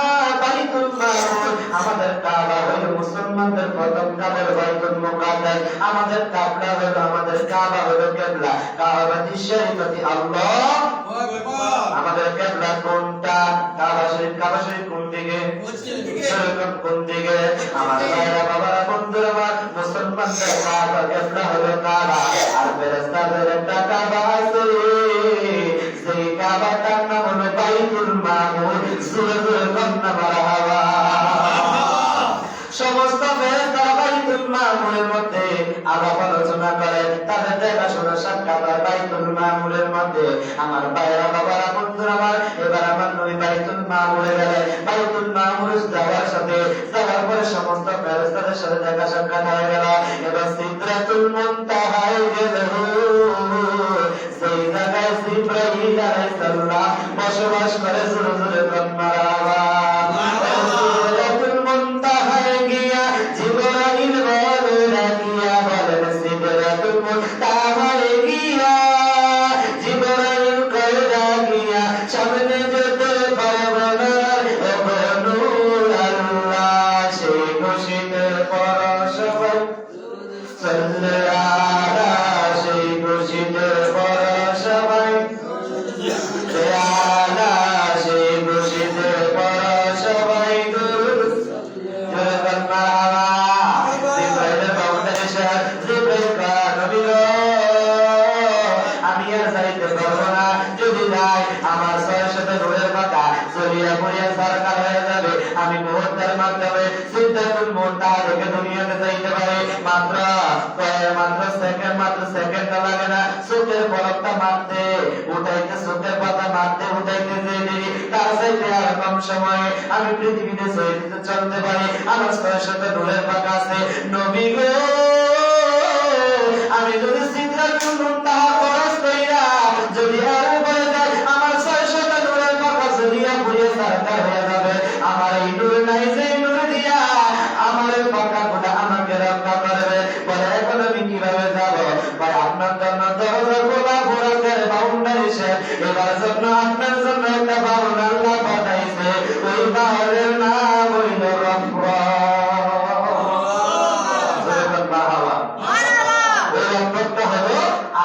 বাইতুল মামুর। আমাদের কাবা হলো মুসলমানদের প্রথম কাবা, বাইতুল মুকাদ্দাস আমাদের কাবলা হলো, আমাদের কাবা হলো কিবলা। কাবাতি শরীফতি আল্লাহু আকবার। আমাদের কিবলা কোনটা? কাবা শরীফ। কাবা শরীফ কোন দিকে? পশ্চিম। কোন দিকে? আমার ভাইরা বাবারা বন্ধুরা আমার, মুসলমানদের কাবা কিবলা হলো কাবা, আর ফেরেশতাদের একটা কাবা আছে, সেই কাবাটার নাম হলো বাইতুল মামুর। জোরে জোরে কন্যা মারহাবা। সমস্ত ফেরেশতারা বাইতুল মামুরের মধ্যে আলাপ আলোচনা করে, তাদের দেখাশোনা সাক্ষাৎ হয় বাইতুল মামুরের মধ্যে। আমার ভাইরা বাবারা বন্ধুরা আমার, এবার আমার নবী বাইতুল মামুরে গেলেন। বাইতুল মামুরে যাওয়ার পরে সমস্ত ফেরেশতাদের সাথে দেখা সাক্ষাৎ হয়ে গেল। এবার সিদরাতুল মুনতাহায় গেল, সেই জায়গায় জিবরাইল আলাইহিস সালাম বসবাস করে। জোরে জোরে মারহাবা। সিদরাতুল মুনতাহায় গিয়া জিবরাইল বলে রাখিয়া বলেন সিদরাতুল মুনতাহায় গিয়া জিবরাইল কয় রাখিয়া সামনে যেতে পারবো না, ও নূর আল্লাহ সেই খুশিতে পড়ো সবাই সাল্লাল্লাহু সেই খুশিতে পড়ো সবাই আলা সেই খুশিতে পড়ো আমি মুহূর্তের মাধ্যমে সিদ্ধাতুল মুনতাহা থেকে দুনিয়াতে যাইতে পারি। মাত্র সেকেন্ড লাগে না, চোখের পলকটা মারতে উঠাইতে, চোখের পাতা মারতে উঠাইতে যে দেরি, তার চাইতে আর কম সময়ে আমি পৃথিবীতে চলতে চলতে পারি। আমার 600 নূরের পাকা আছে। নবী গো, আমি যদি সিদ্ধাতুল মুনতাহা খরচ কইরা যদি আর বলে যায় আমার 600 নূরের পাকা জ্বলিয়া পুড়িয়ে ছারখার হয়ে যাবে। আমার এই নূর নাই, যে নূর দিয়া আমার পাকা গুলা আমাকে রক্ষা করবে। বলে এখন আমি কিভাবে যাব? ভাই আপনার জন্য দরজা খোলা, বরাতের বাউন্ডারি শেষ। এবার জন্য আপনার জন্য একটা বাউন্ড আল্লাহ পাঠাইছে, ওই বাউন্ডের নাম হইল রহমত।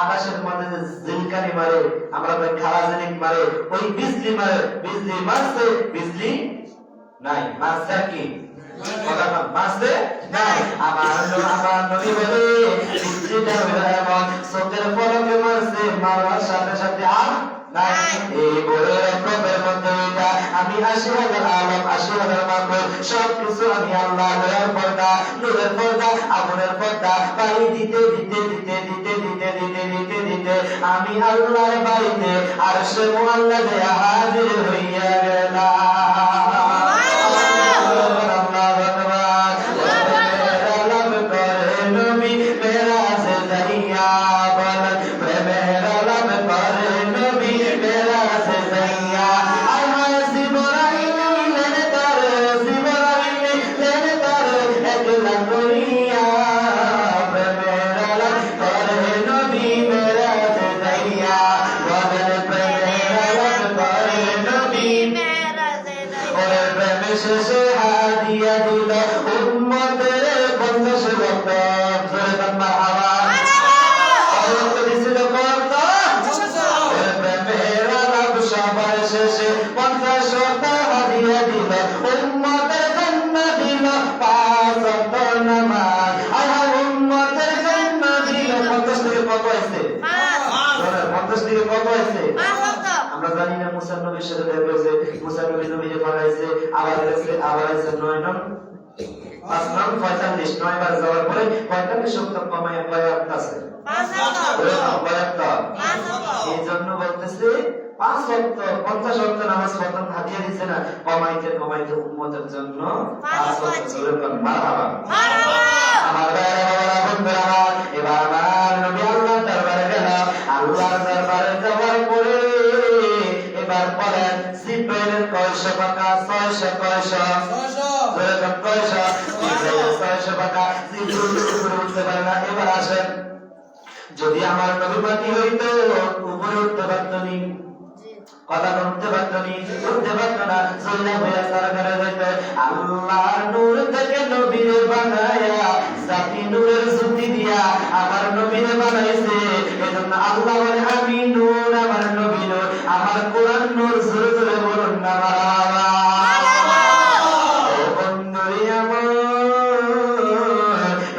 আকাশের মধ্যে যে জিলকানি মারে, আমরা তো খারাজিনিক মারে, ওই বিজলি মারে, বিজলি মারছে, বিজলি নাই, মারছে কি কথা না, মারছে নাই। আমার নবী বলে বিজলিটা হইল এমন, চোখের পলকে মারছে, মারার সাথে সাথে আর নাই। এই বড় রকমের মধ্যে এটা আমি 80,000 আলম, 80,000 মাকলুক সবকিছু আমি আল্লাহর পর্দা, নূরের পর্দা, আগুনের পর্দা পানি দিতে দিতে দিতে দিতে দিতে দিতে দিতে দিতে আমি আল্লাহর বাড়িতে আরশে মুআল্লাতে হাজির হইয়া গেলাম। শেষে হাদিয়া দিল উম্মতের 50 লক্ষ। জোরে কান্না আওয়াজ। আল্লাহ দিছিল কত? প্রেমের আলাপ সবার শেষে 50 লক্ষ হাদিয়া দিল উম্মতের জন্য দিল 5 ওয়াক্ত নামাজ। আল্লাহ উম্মতের জন্য দিল 50 থেকে কত হইছে? 50 থেকে কত হইছে? আমরা জানি না মুসা নবীর সাথে দেখা হয়েছে, মুসা নবীকে পাঠাইছে, আবার গেছে, আবার আছে 9 নং 5 নং 45, 9 বার যাওয়ার পরে 45 শব্দ কমায় কয়েকটা আছে, 5 কয়েকটা। এই জন্য বলতেছে 5 ওয়াক্ত 50 ওয়াক্ত নামাজ প্রথম হাদিয়া দিছে না, কমাইতে কমাইতে উম্মতের জন্য 5 ওয়াক্ত। জোরে বলেন মারহাবা। আমার ভাইরা বন্ধুরা, এবার আমার নবী আল্লাহর দরবারে গেল। আল্লাহর দরবারে যাওয়ার পরে এবার বলেন জিব্রাইলের কয়শো পাকা? 600 কয়শো? 600 পাকা। জিব্রাইল উপরে উঠতে পারে না। এবার আসেন, যদি আমার নবী পাকি হইতো উপরে উঠতে পারতো নি, কথা বলতে পারতো নি, উঠতে পারতো না, জল্লা হইয়া সরকারে যাইত। আল্লাহর নূর থেকে নবীরে বানায়া, জাতি নূরের জ্যোতি দিয়া আমার নবীরে বানাইছে। এজন্য আল্লাহ বলে আমি নূর, আমার নবী নূর, আমার কোরআন নূর। জোরে জোরে বলুন না মারহাবা। ও বন্ধুরি আমার,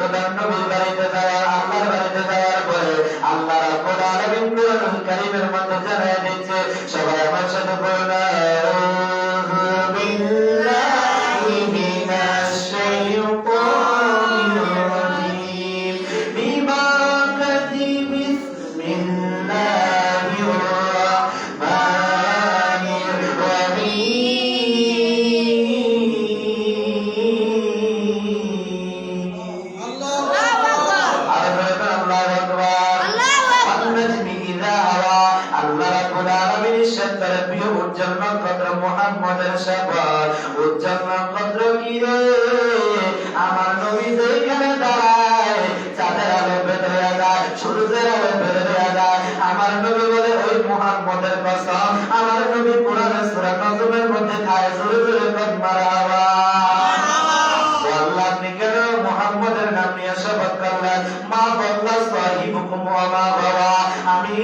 এবার নবীর বাড়িতে যাওয়া, আল্লাহর বাড়িতে যাওয়ার পরে আল্লাহ রাব্বুল আলামিন কোরআনুল কারীমের মধ্যে জানায় দিয়েছে। সবাই আমার সাথে বলুন আউযু বিল্লাহি মিনাশ শাইতানির রাজীম। বিবাকাতি বিসমিল্লাহির রাহমানির রাহিম। আল্লাহু আকবার, আল্লাহু আকবার, আল্লাহু আকবার। আন-নাজমি ইযা হাওয়া। আল্লাহ রাব্বুল আলামিন ইরশাদ করে, প্রিয় উজ্জ্বল নক্ষত্র মুহাম্মদের শাফাত। উজ্জ্বল নক্ষত্র কি রে? আমার নবী যেখানে দাঁড়ায় চাঁদের আলো বের হয়ে যায়, সূর্যের আলো বের হয়ে যায়। আমার নবী বলে ওই মুহাম্মদের কসম, আমার নবী কোরআনের সূরা নজমের মধ্যে খায়। জোরে জোরে বল মারহাবা। আল্লাহ আপনি কেন মুহাম্মদের নাম নিয়ে শপথ করলেন? মা বল্লা সাহিবুকুম ওয়া মা গাওয়া। আমি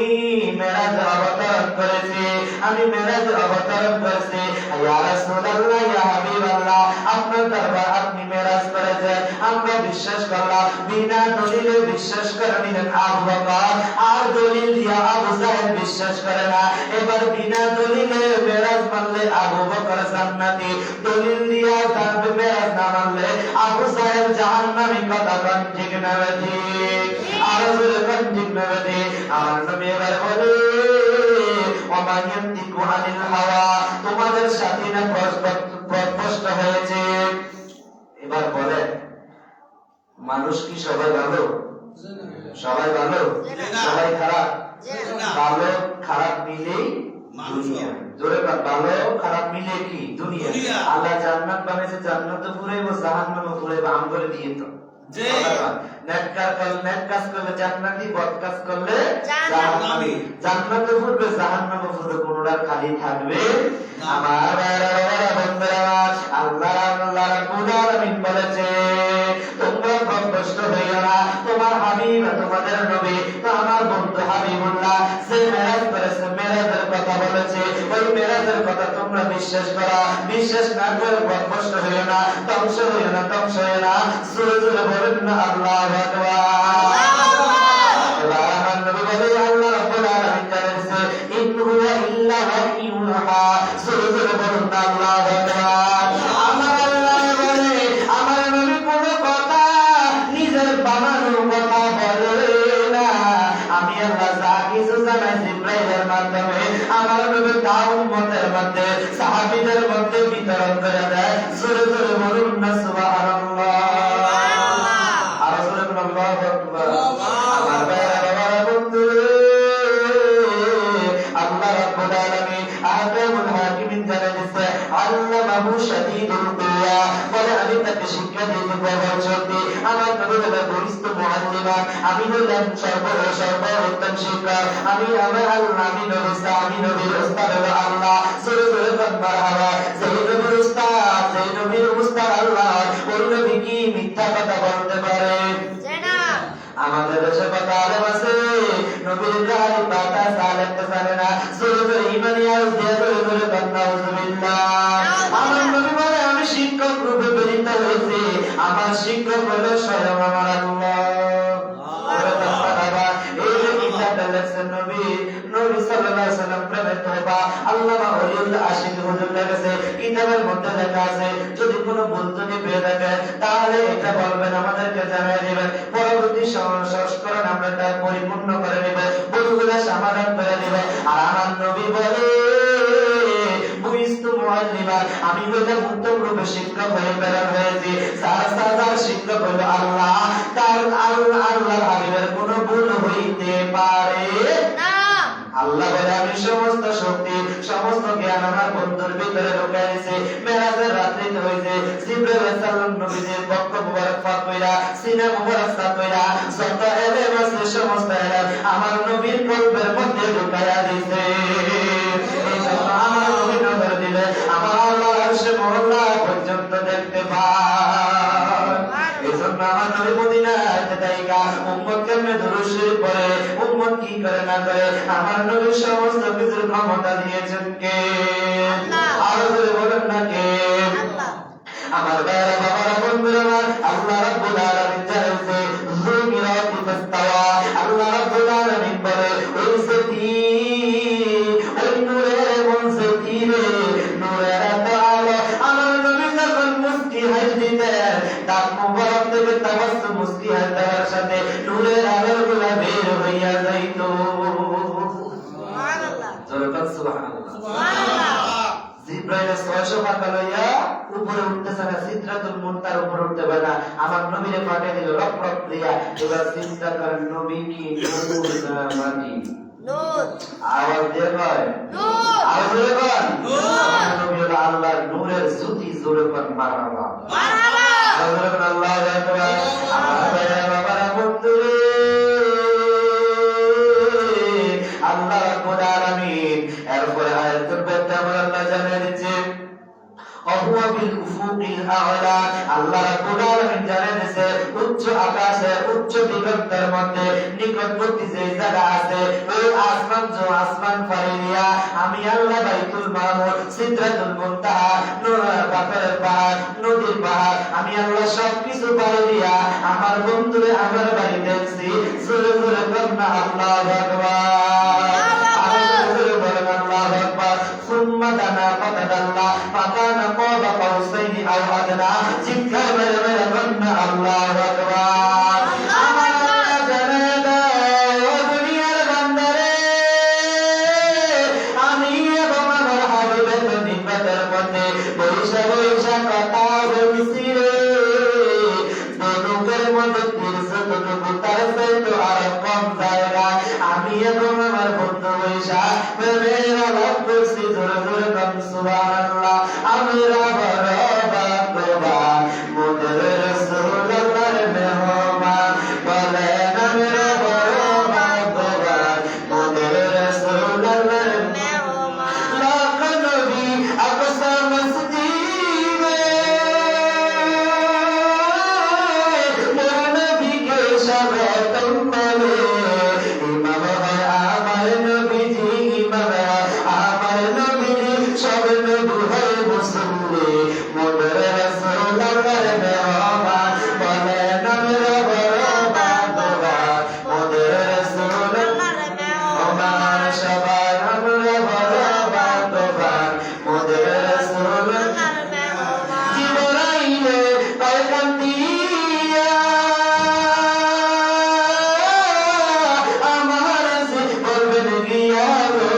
মেরাজ অবতরণ করেছি, আমি মেরাজ অবতরণ করেছি। ইয়া রাসূলুল্লাহ, ইয়া হাবিবাল্লাহ, আপনার দরবার আপনি মেরাজ করেছেন, আমরা বিশ্বাস করলাম। বিনা দলিলে বিশ্বাস করে নিলেন আবু বকর, আর দলিল দিয়া আবু জাহেল বিশ্বাস করে না। এবার বিনা দলিলে মেরাজ মানলে আবু বকর জান্নাতি, দলিল দিয়া তার মেরাজ না মানলে আবু সাহেব জাহান্নামী। কথা কোন ঠিক না ঠিক? আর জোরে কোন ঠিক না ঠিক? আমার নবী এবার বলে ওমা ইয়ান্তিকু আনিল হাওয়া, তোমাদের সাথে না প্রশ্ন হয়েছে। এবার বলে মানুষ কি সবাই ভালো? সবাই ভালো? সবাই খারাপ? ভালো খারাপ মিলেই দুনিয়া। জোরে বল, ভালো খারাপ মিলে কি দুনিয়া। আল্লাহ জান্নাত বানাইছে, জান্নাতে পুরাইবো, জাহান্নামে পুরাইবো। আম করে দিয়ে তো নেক কাজ করলে জান্নাতি, বদ কাজ করলে জাহান্নামী। জান্নাতে পড়বে, জাহান্নামে পড়বে, কোনটা খালি থাকবে। আমার বন্ধুরা, আল্লাহ রাব্বুল আলামিন বলেছে তোমরা কষ্ট হইও না, তোমার হাবিব তোমাদের নবী তো আমার বন্ধু হাবিবুল্লাহ সে মেরাজ করেছে, মেরাজের কথা বলেছে। ওই মেরাজের কথা তোমরা বিশ্বাস করো, বিশ্বাস না করে কষ্ট হইও না, ধ্বংস হইও না, ধ্বংস হইও না। জোরে জোরে বলেন না আল্লাহু আকবার। আমার নবী বলে আল্লাহ রাব্বুল আলামিন জানাইছে ইন হুয়া ইল্লা ওয়াহিয়ুহা। জোরে জোরে বলেন না আল্লাহু আকবার। আমার আল্লাহ বলে আমার নবী কোনো কথা নিজের বানানো কথা বলে না। আমি আল্লাহ যা কিছু জানাই জিবরাইলের মাধ্যমে আমার নবী তার উম্মতের মধ্যে, সাহাবীদের মধ্যে বিতরণ করে দেয়। জোরে জোরে বলুন না সুবহানাল্লাহ। আর জোরে বলুন আল্লাহু আকবার। আমার বাবা বন্ধু, আল্লাহ রাব্বুল আলামিন আহকামুল হাকিমিন জানাইছে আল্লামাহু শাদীদুল কুওয়া। বলে আমি তাকে শিক্ষা দিতে প্রবল শক্তি। আমার নবী বলে বরিষ্ঠ মুআল্লিমা, আমি হলাম সর্বোত্তম শিক্ষক। আমি আমার আল্লাহ, আমি নবীর উস্তাদ হলো আল্লাহ। জোরে জোরে বল মারহাবা। যেই নবীর উস্তাদ, যেই নবীর উস্তাদ আল্লাহ, ওই নবী কি মিথ্যা কথা বলতে পারে? আমাদের দেশে কত আলেম আছে, নবীর গালি পাতা সালেতে জানে না। জোরে জোরে ঈমানি আওয়াজ দিয়ে জোরে জোরে বল নাউযুবিল্লাহ। আমার নবী বলে আমি শিক্ষক রূপে প্রেরিত হয়েছি, আমার শিক্ষক হলো স্বয়ং আমার আল্লাহ। এই যে কিতাবটা লেখছেন নবী সাল্লাল্লাহু আলাইহি ওয়াসাল্লাম প্রেমের তোবা আল্লামা ওলিউল্লাহ আশিক হুজুরের কাছে কিতাবের মধ্যে লেখা আছে। যদি কোনো ভুল ত্রুটি পেয়ে থাকে তাহলে এটা বলবেন, আমাদেরকে জানিয়ে দিবেন। পরবর্তী সংস্করণ আমরা তা পরিপূর্ণ করে নেব, ভুলগুলো সমাধান করে দেব। আর আমার নবী বলে বুইস্তু মুআল্লিমা, আমি হইলাম উত্তম রূপে শিক্ষক হয়ে প্রেরণ হয়েছি। যার শিক্ষক হলো আল্লাহ, তার আল্লাহর হাবিবের কোনো ভুল হইতে পারে না। আল্লাহ বলে আমি সমস্ত শক্তি, সমস্ত জ্ঞান আমার বন্ধুর ভিতরে ঢুকাইছি। মেরাজের রাত্রিতে হইছে জিবরাইল আলাইহিস সালাম নবীজির বক্ষ মুবারক ফাক কইরা, সিনা মুবারক ফাক কইরা যত এলেম আছে সমস্ত এলেম আমার নবীর কলবের মধ্যে ঢুকাইয়া দিয়েছে। এইজন্য আমার নবী নজর দিলে আমার আল্লাহ আরশে মহল্লা পর্যন্ত দেখতে পায়। এইজন্য আমার নবী মদিনাতে যাইগা উম্মত কেমনে দুরূদ শরীফ পড়ে, উম্মত কি করে না করে, আমার নবী সমস্ত কিছুর ক্ষমতা দিয়েছেন কে? আল্লাহ। আর জোরে বলেন না কে? আল্লাহ। আমার ভাইরা বাবারা বন্ধুরা আমার, আল্লাহ রাব্বুল আলামিন জানাইছে যুমিরাতি ফাস্তাওয়া। আল্লাহ রাব্বুল আলামিন বলে ওই সেটি, ওই নূরের মন সেটি রে, নূরের এত আলো। আমার নবী যখন মুস্কি হাসি দিতেন, তার মুবারক থেকে তাবাসসুম মুস্কি হাসি দেওয়ার সাথে নূরের আলোগুলো বের হইয়া যাইতো। সুবহানাল্লাহ। জোরে বল সুবহানাল্লাহ। সুবহানাল্লাহ। জিবরাইল 600 পাতা লইয়া উপরে উঠতেছে না, সিদরাতুল মুনতাহার উপরে উঠতে পারে না। আমার নবীরে পাঠিয়ে দিল রক রক দিয়া। এবার চিন্তা করেন নবী কি নূর না মাটি? নূর। আওয়াজ দিয়ে কয় নূর। আওয়াজ দিয়ে কয় নূর। আমার নবী হলো আল্লাহর নূরের জ্যোতি। জোরে কর মারহাবা। মারহাবা। জোরে কর আল্লাহু আকবার। আমার ভাইরা বাবারা বন্ধুরে, আল্লাহ রাব্বুল আলামিন এরপরে আয়াতুল ব্যাখ্যা আল্লাহ জানিয়ে দিচ্ছে অহুয়া বিল উফুকিল আ'লা। আল্লাহ রাব্বুল আলামিন জানিয়ে দিয়েছে উচ্চ আকাশে, উচ্চ দিগন্তের মধ্যে নিকটবর্তী যে জায়গা আছে, ওই আসমান আসমান পাড়ি দিয়া আমি আল্লাহ বাইতুল মামুর, সিদরাতুল মুনতাহা, নূরের পাথরের পাহাড়, নদীর পাহাড়, আমি আল্লাহ সবকিছু পাড়ি দিয়া আমার বন্ধুরে আমার বাড়ি দেখছি। জোরে জোরে বলেন না আল্লাহু আকবার। আল্লাহু আকবার। সুম্মা দানা না চিৎকার মেরে মেরে বলনা আল্লাহু আকবার আমার আল্লাহ জানে দেয় ও দুনিয়ার বান্দারে আমি এবং আমার হাবিবের নিকটের মধ্যে বৈশা বৈশা কথা বলছি রে ধনুকের মধ্যে তীর্থটুকু তার চাইতে আর কম জায়গা আমি এবং আমার বন্ধু বৈশা প্রেমের আলাপ করছি জোরে জোরে কম সুবহানাল্লাহ আমরা বড় ভাগ্যবান মোদের রাসূলুল্লাহর মেহমান বলেন আমরা বড় ভাগ্যবান মোদের রাসূলুল্লাহর মেহমান লাখ নবী আকসা মসজিদে মোর নবীকে স্বাগতম বলে ইমাম হয় আমার নবীজি ইমাম আমার নবীজি সব নবী হয় মুসল্লি মোদের রাসূলুল্লাহর মেহমান বলেন আমরা বড় ভাগ্যবান মোদের রাসূলুল্লাহর মেহমান সবাই আমরা বড় ভাগ্যবান মোদের রাসূলুল্লাহর মেহমান জিবরাইলে পয়গাম দিয়া আমার সে বলবেন গিয়া গো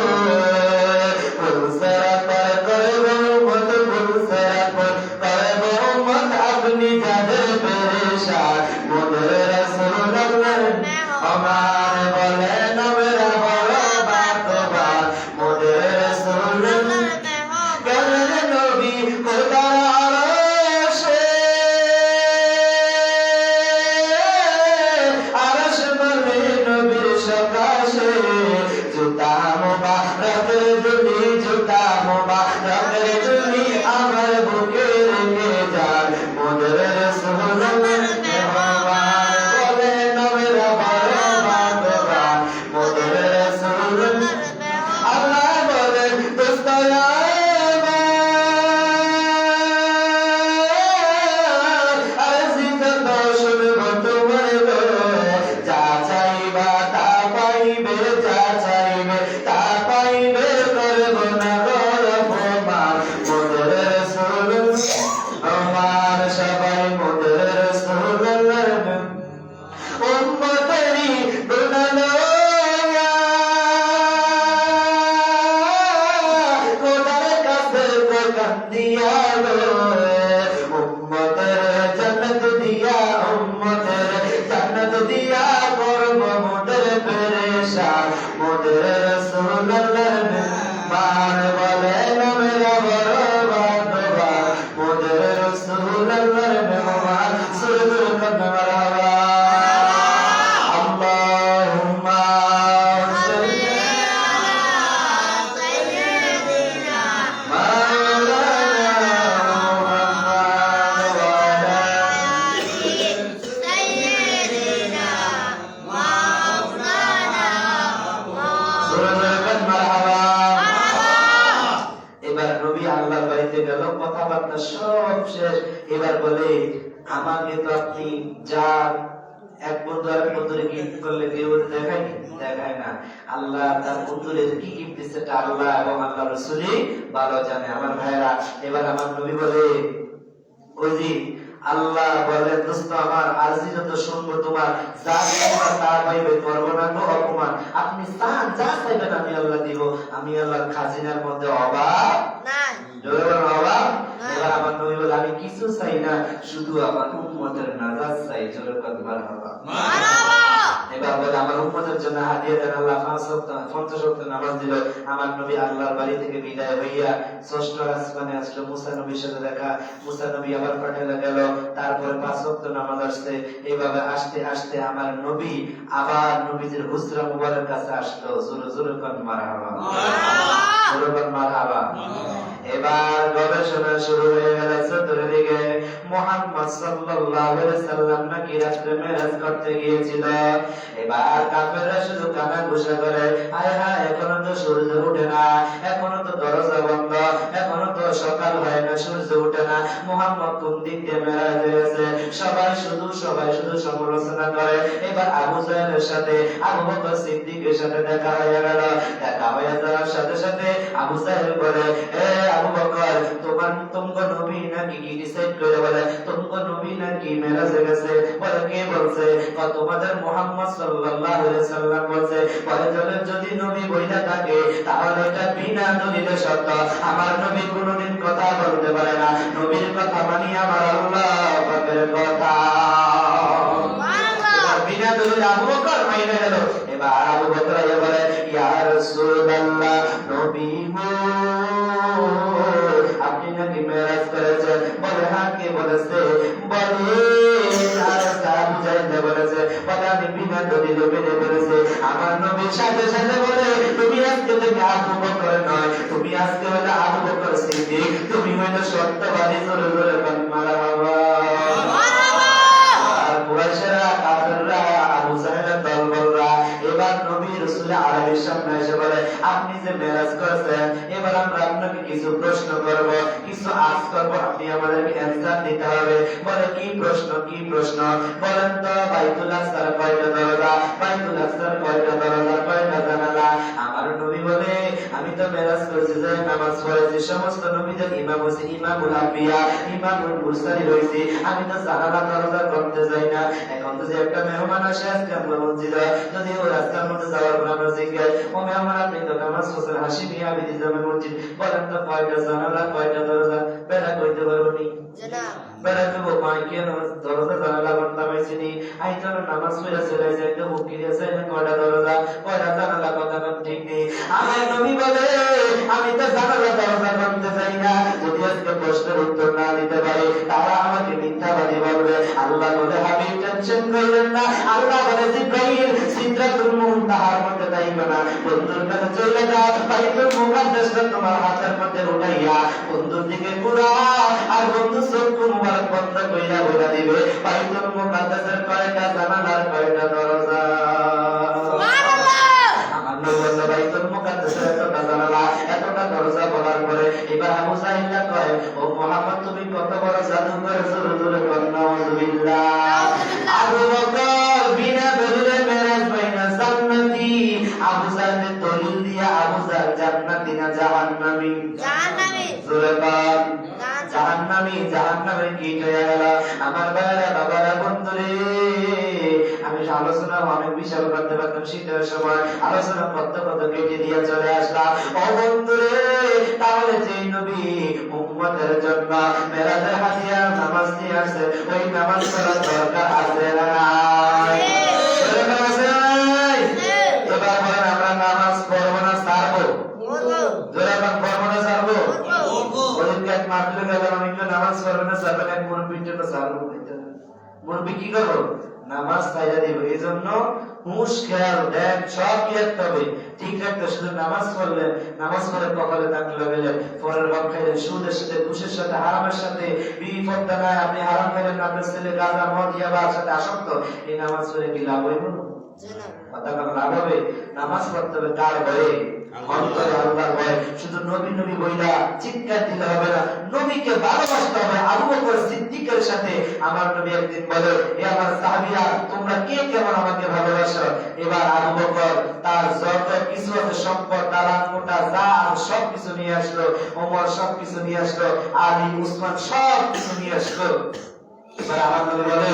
ফুলসরা পর করব মত ফুলসরা পর করব মত আপনি যাদের পেরেশান মোদের রাসূলুল্লাহর মেহমান বলেন আমরা বড় ভাগ্যবান মোদের রাসূলুল্লাহর মেহমান গেলেন নবী খোদার আরশে আরশ বলে নবীর সকাশে জুতা মুবারকের দুলি জুতা মুবারকের দুলি আমার বুকে রেখে যান মোদের রাসূলুল্লাহর মেহমান বলেন আমরা বড় ভাগ্যবান মোদের রাসূলুল্লাহর মেহমান আল্লাহ বলেন দোস্তরা আরজি যত শুনব তোমার যা চাইবা তা পাইবে যা চাইবে তা পাইবে করব না অপমান মোদের রাসূলুল্লাহ আমার সবাই মোদের রাসূলুল্লাহর উম্মতেরি গুনাহগার খোদার কাছে কদম দিয়া গো উম্মতের জান্নাত দিয়া উম্মতের জান্নাত দিয়া করব মোদের পেরেশান মোদের রাসূলুল্লাহর মেহমান বলেন আমরা বড় ভাগ্যবান মোদের রাসূলুল্লাহর মেহমান সুরুর কদম মারহাবা আল্লাহুম্মা সাল্লি মাওলানা মুহাম্মদ ওয়া আলা সুরুর কদম মারহাবা এবার নবী আল্লাহর বাড়িতে গেল কথাবার্তা সব শেষ এবার বলে আমাকে তো আপনি যা এক বন্ধু আর বন্ধুরে গিফট করলে কেউ দেখায় না আল্লাহ তার বন্ধুরে কি গিফট দিচ্ছে তা আল্লাহ এবং আল্লাহ রাসূলই ভালো জানে আমার ভাইরা এবার আমার নবী বলে ওই যে আল্লাহ বলে দোস্ত আমার আরজি যত শুনবো তোমার যা চাইবা তা পাইবে করবো না তো অপমান আপনি চান যা চাইবেন আমি আল্লাহ দিব আমি আল্লাহর খাজিনার মধ্যে অভাব নাই জোরে বলুন অভাব এবার আমার নবী বলে আমি কিছু চাই না শুধু আমার উম্মতের নাজাত চাই জোরে বলুন মারহাবা মারহাবা এবার বলে আমার উম্মতের জন্য হাদিয়া দেন আল্লাহ 50 ওয়াক্ত নামাজ দিল আমার নবী আল্লাহর বাড়ি থেকে বিদায় হইয়া ষষ্ঠ আসমানে আসলো মুসা নবীর সাথে দেখা মুসা নবী আবার পাঠাইয়া গেল তারপরে 5 ওয়াক্ত নামাজ আসছে এইভাবে আসতে আসতে আমার নবী আবার নবীজির হুজরা মুবারক কাছে আসলো জোরে জোরে কোন মারহাবা মারহাবা জোরে কোন মারহাবা এবার গবেষণা শুরু হয়ে গেল চতুর্দিকে মুহাম্মদ সাল্লাল্লাহু আলাইহি সাল্লাম নাকি রাত্রে মেরাজ করতে গিয়েছিল। এবার কাফেররা শুধু কানাঘুষা করে, হায় হায় এখনো তো সূর্য ওঠে না, এখনো তো দরজা বন্ধ, এখনো তো সকাল হয় না, সূর্য ওঠে না, মুহাম্মদ কোন দিক দিয়ে মেরাজ হয়েছে। সবাই শুধু সমালোচনা করে। এবার আবু জাহেলের সাথে আবু বকর সিদ্দিকের সাথে দেখা হয়ে গেল। দেখা হয়ে যাওয়ার সাথে সাথে আবু জাহেল বলে, এ আবু বকর, তোমার নবী নাকি কি ডিসাইড করে বলে তোমার নবী নাকি মেরাজে গেছে। বলে কে বলছে? তোমাদের মুহাম্মদ সাল্লাল্লাহু আলাইহি সাল্লাম বলছে। বলে যদি নবী বইলা থাকে তাহলে এটা বিনা দলিলে সত্য। আমার নবী কোনোদিন কথা বলতে পারে না, নবীর কথা মানি আমার আল্লাহ পাকের কথা। বিনা দলিলে আবু বকর মাইনে গেল। এবার আবু বকর বলে, ইয়া রাসূলুল্লাহ, নবী গো আপনি নাকি মেরাজ করেছেন। বলে হ্যাঁ, কে বলেছে? বলে আবু জাহেল বলেছে। বলে আমি বিনা দলিলে মেনে বলেছে। আমার নবীর সাথে সাথে বলে, তুমি আজকে থেকে আবু বকর নয়, তুমি আজকে হলে আবু বকর সিদ্দিক, তুমি হইলে সত্যবাদী। জোরে জোরে মারহাবা। আর কুরাইশরা, কাফেররা, আবু জাহেলের দলবলরা এবার নবী রাসূল আলাইহিস সামনে এসে বলে, আপনি যে মেরাজ করেছেন, এবার আমরা আপনাকে কিছু প্রশ্ন করব, কিছু আজ করব, আপনি আমাদেরকে অ্যানসার দিতে হবে। বলে কি প্রশ্ন? কি প্রশ্ন বলেন তো? বাইতুল আকসার কয়টা দরজা? বাইতুল আকসার কয়টা দরজা, কয়টা জানালা? আমার নবী বলে, আমি তো মেরাজ করেছি যে নামাজ পড়েছি, সমস্ত নবীদের ইমাম হইছি, ইমামুল আম্বিয়া, ইমামুল মুরসালিন হইছি, আমি তো জানালা দরজা করতে যাই না। এখন তো যে একটা মেহমান আসে আজকে আমরা মসজিদে, যদি ও রাস্তার মধ্যে যাওয়ার পর আমরা জিজ্ঞাসা, ও মেহমান আপনি তো নামাজ পড়ছেন হাসিমি আবিদি জামে মসজিদ, বলেন তো কয়টা জানালা, কয়টা দরজা? বেলা কইতে পারবো নি? বেলা তো কেন দরজা জানালা করতে পারছি নি? আই তো নামাজ পড়ে চলে যাইতে মুক্তি দিয়েছে, কয়টা দরজা, কয়টা জানালা, কথা ঠিক নেই। আমার নবী বলে, আমি তো জানালা দরজা করতে চাই না। যদি আজকে প্রশ্নের উত্তর না দিতে পারে তারা আমাকে মিথ্যাবাদী বলবে। আল্লাহ বলে, হাবিব টেনশন করবেন না। আল্লাহ বলে, জিব্রাইল সিদরাতুল মুনতাহার মধ্যে যাইবে না, বন্ধুর কাছে চলে যাও, বাইতুল মুকাদ্দাসটা তোমার হাতের মধ্যে উঠাইয়া বন্ধুর দিকে ঘুরাও, আর বন্ধু চোখ মুবারক বন্ধ কইরা বলে দিবে বাইতুল মুকাদ্দাসের কয়টা জানালার কয়টা দরজা। আমার নবী বলে, বাইতুল মুকাদ্দাসের এতটা জানালা, এতটা দরজা বলার পরে এবার আবু জাহেল কয়, ও মুহাম্মদ তুমি কত বড় জাদু করেছো, জোরে বল নাউযুবিল্লাহ। আবু বকর বিনা দলিলে মেরাজ বাইনা জান্নাতি। আবু জাহেলের দলিল দিয়া আবু জাহেল জান্নাতি না জাহান্নামী? জাহান্নামী। জোরে বল জাহান্নামী। জাহান্নামে কি হয়ে গেল? আমার ভাইরা, বাবারা, বন্ধুরে, আমি আলোচনা অনেক বিশাল করতে পারতাম, শীতের সময় আলোচনা করতে করতে কেটে দিয়ে চলে আসলাম। ও বন্ধুরে, তাহলে যেই নবী উম্মতের জন্য মেরাজের হাতিয়ার নামাজ দিয়ে আসছে, ওই নামাজ পড়ার দরকার আছে না নাই? এবার বলেন, আমরা নামাজ পড়বো না ছাড়বো? জোরে বলেন, পড়বো না ছাড়বো? ওদিনকে এক মাহফিলে গেলাম, আমি নামাজ পড়বো না ছাড়বো, এক মুরব্বির জন্য ছাড়বো। মুরব্বি কি করবো? নামাজ ছাইড়া দিব। এই জন্য হুঁশ, খেয়াল, ধ্যান সব কি রাখতে হবে, ঠিক রাখতে। শুধু নামাজ পড়লেন, নামাজ পড়ে কপালে দাগ লাগাইলেন, পরের ভাব খাইলেন, সুদের সাথে, ঘুষের সাথে, হারামের সাথে, বিবি পর্দা নাই, আপনি হারাম খাইলেন, আপনার ছেলে গাঁজা, মদ, ইয়াবার সাথে আসক্ত, এই নামাজ পড়ে কি লাভ হইব? কথা লাভ হবে? নামাজ পড়তে হবে কার ভয়ে? অন্তরে আল্লাহর ভয়ে। শুধু নবী নবী বইলা চিৎকার দিলে হবে না, নবীকে ভালোবাসতে হবে। আবু বকর সিদ্দিকের সাথে আমার নবী একদিন বলে, হে আমার সাহাবীরা, তোমরা কে কেমন আমাকে ভালোবাসো? এবার আবু বকর তার যত কিছু আছে সম্পদ, দালান কোঠা, যা সব কিছু নিয়ে আসলো, ওমর সব কিছু নিয়ে আসলো, আলী, উসমান সব কিছু নিয়ে আসলো। এবার আমার নবী বলে,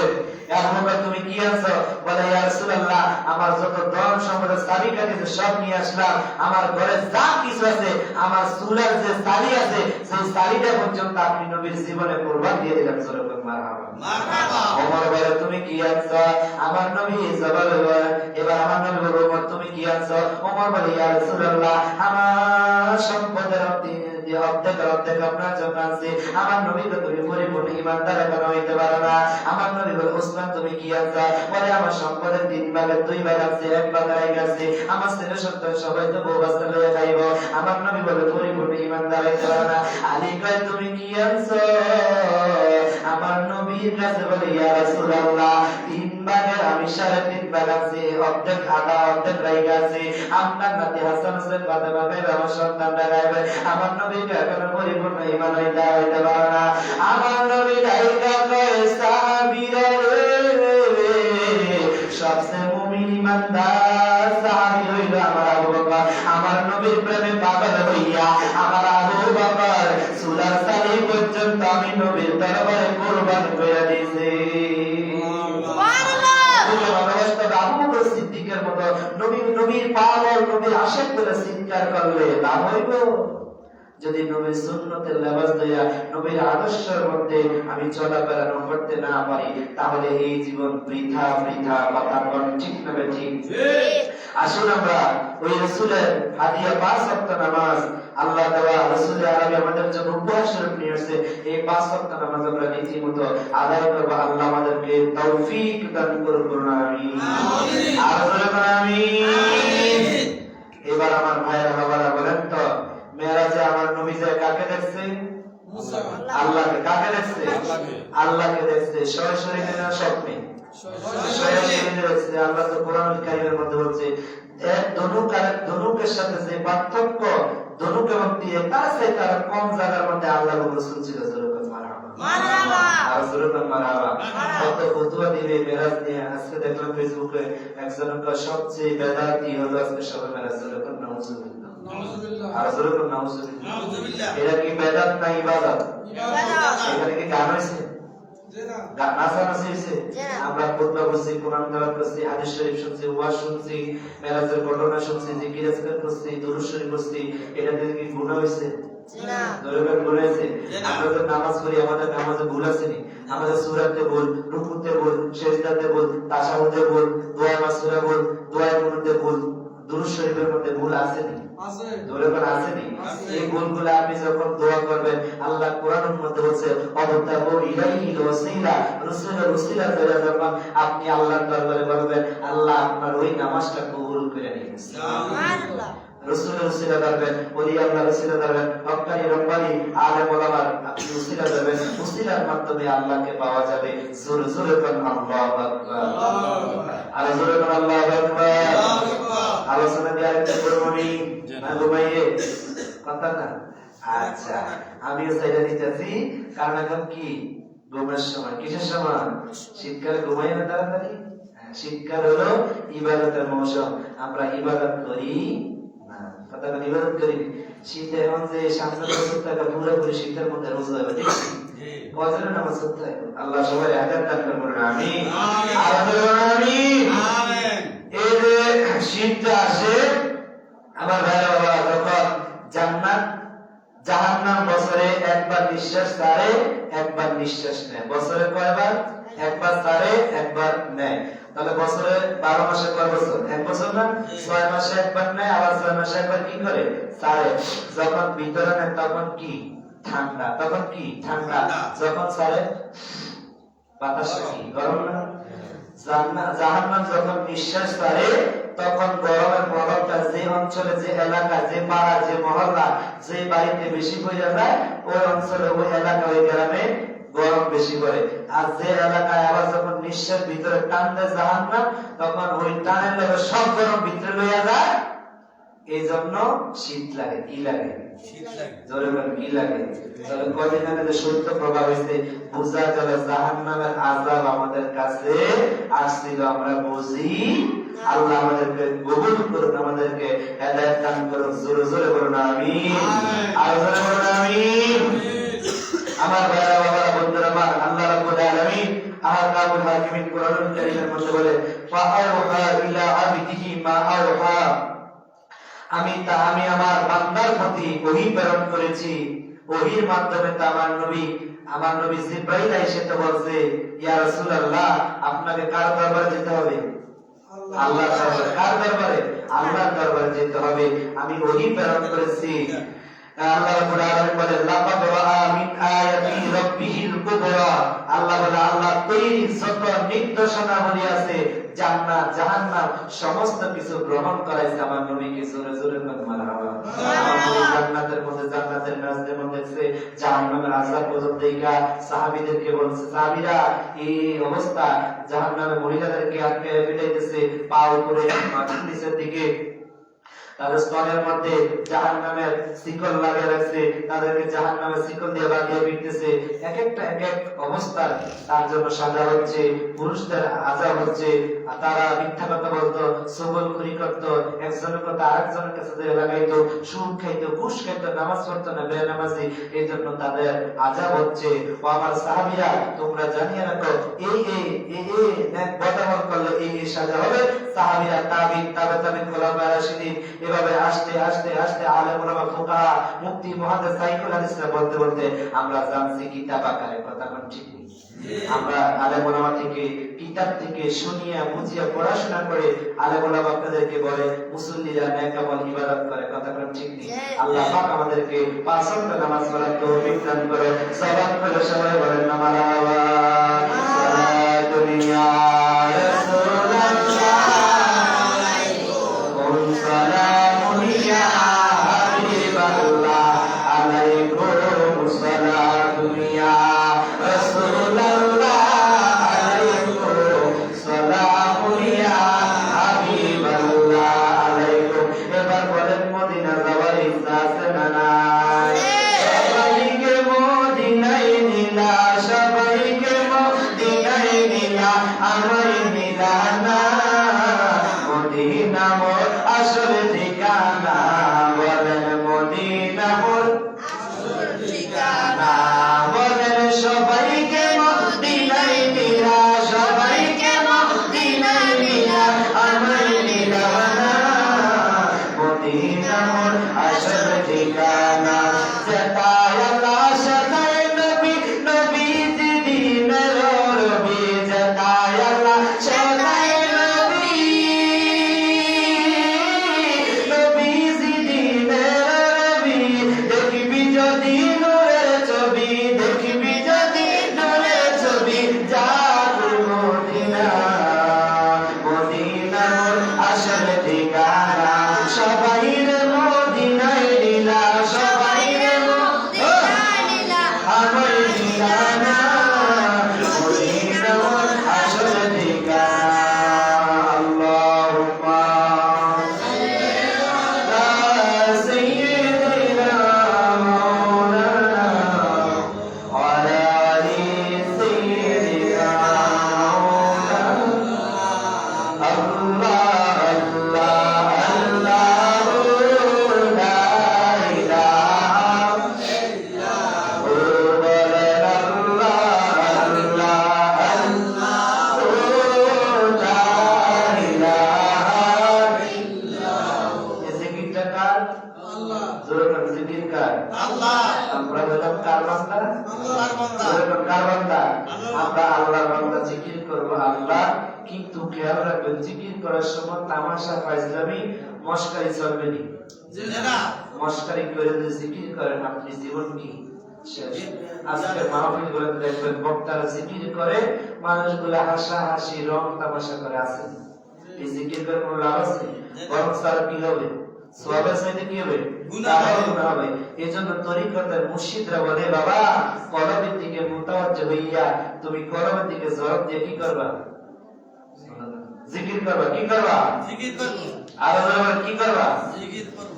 তুমি কি আনছো? বলে, ইয়া রাসূলুল্লাহ, আমার যত ধন সম্পদের চাবিকাঠি সব নিয়ে আসলাম, আমার ঘরে যা কিছু আছে, আমার চুলার যে চাবি আছে, সেই চাবিটা পর্যন্ত আপনি নবীর জীবনে কুরবান দিয়ে দিলেন। জোরে বলেন মারহাবা। মারহাবা। ওমর বলে, তুমি কি আনছো? আমার নবী জবাব বলে, এবার আমার নবী বলে, ওমর তুমি কি আনছো? ওমর বলে, ইয়া রাসূলুল্লাহ, আমার সম্পদের অর্ধেক আপনার জন্য আনছি। আমার নবী তো তুমি পরিপূর্ণ ঈমানদার এখন হইতে পারো না। আমার নবী বলে, উসমান তুমি কি আনছো? বলে, আমার সম্পদের 3 ভাগের 2 ভাগ আছে, 1 ভাগ রাই গেছে, আমার ছেলে সন্তান সবাই তো বউ বাচ্চা লইয়া খাইব। আমার নবী বলে, পরিপূর্ণ ঈমানদার হইতে পারো না। আলী কয়, তুমি কি আনছো? আমার নবীর কাছে বলে ইয়া রাসূলুল্লাহ 3 ভাগের আমি 3.5 ভাগ আছে, অর্ধেক আধা অর্ধেক রাইগা আছে। আপনার নাতি হাসান হোসেন ফাতেমা গাইবে, আমার সন্তানরা গাইবে। আমার নবীকে এখনো পরিপূর্ণ ঈমান হইতে পারে না। আমার নবী ডাইকা কয় সাহাবীরা রে, সবচেয়ে মুমিন ইমানদার সাহাবী হইল আমার আবু বকর। আমার নবীর প্রেমে পাগল হইয়া আমার আবু বকর সুলার সালি পর্যন্ত আমি নবীর দরবারে কুরবান করে দিয়েছি। আবু বকর সিদ্দিকের মতো নবীর পাগল, নবীর আশিক বলে চিৎকার করলে লাভ হইব? যদি নবীর সুন্নতের লেবাস দেয়া নবীর আদর্শের মধ্যে আমি চলাফেরা করতে না পারি, তাহলে এই জীবন বৃথা বৃথা। কথা বল ঠিক না ঠিক? আসুন আমরা ওই রাসূলের হাদিয়া 5 ওয়াক্ত নামাজ, আল্লাহ দেওয়া রাসূলের আরবি আমাদের জন্য উপহার স্বরূপ নিয়ে আসছে। এই 5 ওয়াক্ত নামাজ আমরা রীতিমতো আদায় করব। আল্লাহ আমাদেরকে তৌফিক দান করুন, আমিন। আমিন। এবার আমার ভাইরা বাবারা বলেন তো, মেরাজে আমার নবী যে কাকে দেখছে? আল্লাহকে। কাকে দেখছে? আল্লাহকে দেখছে। সরাসরি না স্বপ্নে? সরাসরি দেখছে। আল্লাহ তো কোরআনুল কারীমের মধ্যে বলছে এক ধনুক আর ধনুকের সাথে যে পার্থক্য, ধনুক এবং তীর, তার চেয়ে তার কম জায়গার মধ্যে আল্লাহর রাসূল ছিল। কত ফতোয়া দিবে মেরাজ নিয়ে। আজকে দেখলাম ফেসবুকে একজন সবচেয়ে বেদাতি হলো আজকে সবাই মেরাজ যখন নাউজুবিল্লাহ। এটা কি বেদাত না ইবাদত? এখানে কি গান হয়েছে? নাচানাচি হয়েছে? আমরা খুতবা করছি, কোরআন তেলাওয়াত করছি, হাদিস শরীফ শুনছি, ওয়াজ শুনছি, মেরাজের ঘটনা শুনছি, জিকির আজকার করছি, দুরূদ শরীফ করছি। এটা থেকে কি গুনাহ হয়েছে? আমরা তো নামাজ পড়ি, আমাদের নামাজে ভুল আছে নি? আমাদের সূরাতে ভুল, রুকুতে ভুল, সিজদাতে ভুল, তাশাহুদে ভুল, দোয়া মাসুরা ভুল, দোয়া কুনুতে ভুল, দুরূদ শরীফের মধ্যে ভুল আছে নি? এই ভুলগুলো আপনি যখন দোয়া করবেন, আল্লাহ কোরআনের মধ্যে বলছে অবতাবু ইলাইহিল ওয়াসিলা, রাসূলের ওসিলা করে যখন আপনি আল্লাহর দরবারে বলবেন, আল্লাহ আপনার ওই নামাজটা কবুল করে নিন। সুবহানাল্লাহ। রাসূলের ওসিলা করবেন, ওলি আল্লাহর ওসিলা করবেন, হক্কানি রব্বানি আলেম ওলামার আপনি ওসিলা করবেন। ওসিলার মাধ্যমে আল্লাহকে পাওয়া যাবে। জোরে জোরে বলেন আল্লাহু আকবার। আর জোরে বলেন আল্লাহু আকবার। আলোচনা দিয়ে আরেকটা করবনি না ঘুমাইয়ে কথা না? আচ্ছা, আমিও চাইলে দিতেছি, কারণ এখন কি ঘুমের সময়। কিসের সময়? শীতকালে ঘুমাই না তাড়াতাড়ি। শীতকাল হলো ইবাদতের মৌসুম। আমরা ইবাদত করি না, কথা বলি ইবাদত করি। শীতে এখন যে সামনে বছর টাকা পুরোপুরি শীতের মধ্যে রোজা হবে, ঠিক আছে? ফজরের নামাজ পড়তে হবে। আল্লাহ সবাই হাজার দান করবেন, আমিন। আমিন। এই যে শীতটা আসে আমার ভাইরা বাবা, যখন জান্নাত জাহান্নাম বছরে একবার নিঃশ্বাস ছাড়ে, একবার নিঃশ্বাস নেয়। বছরে কয়বার? একবার ছাড়ে, একবার নেয়। তাহলে বছরে 12 মাসে কয় বছর? এক বছর না? 6 মাসে একবার নেয়, আবার 6 মাসে একবার কি করে? ছাড়ে। যখন ভিতরে নেয় তখন কি? ঠান্ডা। তখন কি? ঠান্ডা। যখন ছাড়ে বাতাসটা কি? গরম না? জাহান্নাম যখন নিঃশ্বাস ছাড়ে তখন গরমের প্রভাবটা যে অঞ্চলে, যে এলাকা, যে পাড়া, যে মহল্লা, যে বাড়িতে বেশি পড়ে যায়, ওই অঞ্চলে, ওই এলাকা, ওই গ্রামে গরম বেশি পড়ে। আর যে এলাকায় আবার যখন নিঃশ্বাস ভিতরে টান দেয় জাহান্নাম, তখন ওই টানের লগে সব গরম ভিতরে লইয়া যায়। এই জন্য শীত লাগে। কি লাগে? জোরে বলেন কি লাগে? তাহলে কয়দিন আগে যে সত্য প্রভাব হয়েছে, বুঝা গেল জাহান্নামের আযাব আমাদের কাছে আসছিল, আমরা বুঝি। আল্লাহ আমাদেরকে কবুল করুন, আমাদেরকে হেদায়েত দান করুন। জোরে জোরে বলুন আমিন। আর জোরে বলুন আমিন। আমার ভাইরা বাবারা বন্ধুরা আমার, আল্লাহ রাব্বুল আলামিন আহকামুল হাকিমিন কোরআনুল কারীমের মধ্যে বলে ফাআওহা ইলা আবদিহি মা আওহা, আমি আমার বান্দার প্রতি ওহী প্রেরণ করেছি। ওহীর মাধ্যমে তো আমার নবী জিবরাইল এসে তো বলছে, ইয়া রাসূলুল্লাহ, আপনাকে কার দরবারে যেতে হবে? আল্লাহর দরবারে। কার দরবারে? আল্লাহর দরবারে যেতে হবে। আমি ওহী প্রেরণ করেছি। আল্লাহ রাব্বুল আলামিন বলেন লাকাদ রাআ মিন আয়াতি রাব্বিহিল কুবরা। আল্লাহ বলে আল্লাহ তৈরি যত নির্দেশনাবলী আছে জান্নাত জাহান্নাম সমস্ত কিছু গ্রহণ করাইছে আমার নবীকে। জোরে জোরে বলেন মারহাবা। আমার নবী জান্নাতের মধ্যে জান্নাতের নাজদের মধ্যে দেখছে, জাহান্নামের আযাব পর্যন্ত দেখা সাহাবীদেরকে বলছে সাহাবীরা এই অবস্থা, জাহান্নামে মহিলাদেরকে আটকে পিটাইতেছে, পা উপরে মাটির নিচের দিকে তাদের স্তনের মধ্যে জাহান্নামের শিকল লাগিয়ে রাখছে, তাদেরকে জাহান্নামের শিকল দিয়ে বাঁধিয়ে পিটতেছে। এক একটা এক এক অবস্থা তার জন্য সাজা হচ্ছে, পুরুষদের আযাব হচ্ছে। তারা মিথ্যা কথা বলতো, চগলখড়ি করতো, একজনের কথা আরেকজনের কাছে দিয়ে লাগাইতো, সুদ খাইতো, ঘুষ খাইতো, নামাজ পড়তো না, বেনামাজি, এই জন্য তাদের আযাব হচ্ছে। ও আমার সাহাবীরা তোমরা জানিয়ে রাখো এই নেক বদামল করলে এই সাজা হবে। সাহাবীরা তাবিন তাবে খোলাফায়ে রাশিদিন এভাবে আস্তে আস্তে আস্তে আলেম ওলামা ফুকাহা মুফতি মুহাদ্দিস সাইকুল হাদিসরা বলতে বলতে আমরা জানছি কিতাব আকারে। কথা কোন ঠিক নেই? আমরা আলেম ওলামা থেকে কিতাব থেকে শুনিয়া বুঝিয়া পড়াশোনা করে আলেম ওলামা আপনাদেরকে বলে মুসল্লিরা নেক আমল ইবাদত করে। কথা কোন ঠিক নেই? আল্লাহ পাক আমাদেরকে পাঁচ ওয়াক্ত নামাজ পড়ার তৌফিক দান করে। সবাই করে সবাই বলেন মারহাবা। সালাতু ইয়া রাসূলুল্লাহ সালামু ইয়া হাবিবাল্লাহ আলাইকুম সালাতু ইয়া রাসূলুল্লাহ আলাইকুম সালামু ইয়া হাবিবাল্লাহ আলাইকুম। এবার বলেন মদিনা যাওয়ার ইচ্ছা আছে না নাই? সবাইকে মদিনায় নিলা, সবাইকে মদিনায় নিলা, আমায় নিলা না। মদিনা মোর আসল ঠিকানা, বলেন মদিনা মোর আসল ঠিকানা। বলেন সবাইকে মদিনায় নিলা, সবাইকে মদিনায় নিলা, আমায় নিলা না। মদিনা মোর আসল ঠিকানা। যেটায় আল্লাহ সেটাই নবী, নবীজি দিনের রবি। যেটায় আল্লাহ সেটাই নবী, নবীজি দিনের রবি। দেখবি যদি নূরের ছবি, দেখবি যদি নূরের ছবি, যাবি মদিনা। মদিনা মোর আসল ঠিকানা, সবাই রে মদিনায় নিলা, সবাই রে মদিনায় নিলা, আমায় নিলা না। মদিনা মোর আসল ঠিকানা। আল্লাহুম্মা সাল্লি আলা সাইয়্যিদিনা মাওলানা ওয়া আলা আলি সাইয়্যিদিনা মাওলানা। আল্লাহ আল্লাহ আল্লাহু লা ইলাহা ইল্লাহু। বলেন আল্লাহ আল্লাহ আল্লাহু লা ইলাহা ইল্লাহু। এই জিকিরটা কার? আল্লাহ। জোরে বলেন জিকির কার? আল্লাহ। আমরা বললাম কার বান্দা? আল্লাহর বান্দা। জোরে বলেন কার বান্দা? আমরা আল্লাহর বান্দা। জিকির করব আল্লাহ, কিন্তু খেয়াল রাখবেন জিকির করার সময় তামাশা ফাজলামি মশকারি চলবে না। মশকারি করে যদি জিকির করেন আপনি জীবন কি শেষ। আজকে মাহফিল গুলো দেখবেন বক্তারা জিকির করে, মানুষগুলো হাসাহাসি রং তামাশা করে আছে। এই জিকির করে কোনো লাভ আছে? বরং তার কি হবে? সওয়াবের চাইতে কি হবে? গুনাহ হবে। এজন্য তরিকতের মুর্শিদরা বলে বাবা কলবের দিকে মুতাওয়াজ্জিহ হইয়া তুমি কলবের দিকে জবাব দিয়ে কি করবা? জিকির করবা। কি করবা? জিকির করব। আর কি করবা? জিকির করব।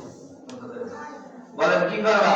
বলেন কি করবা?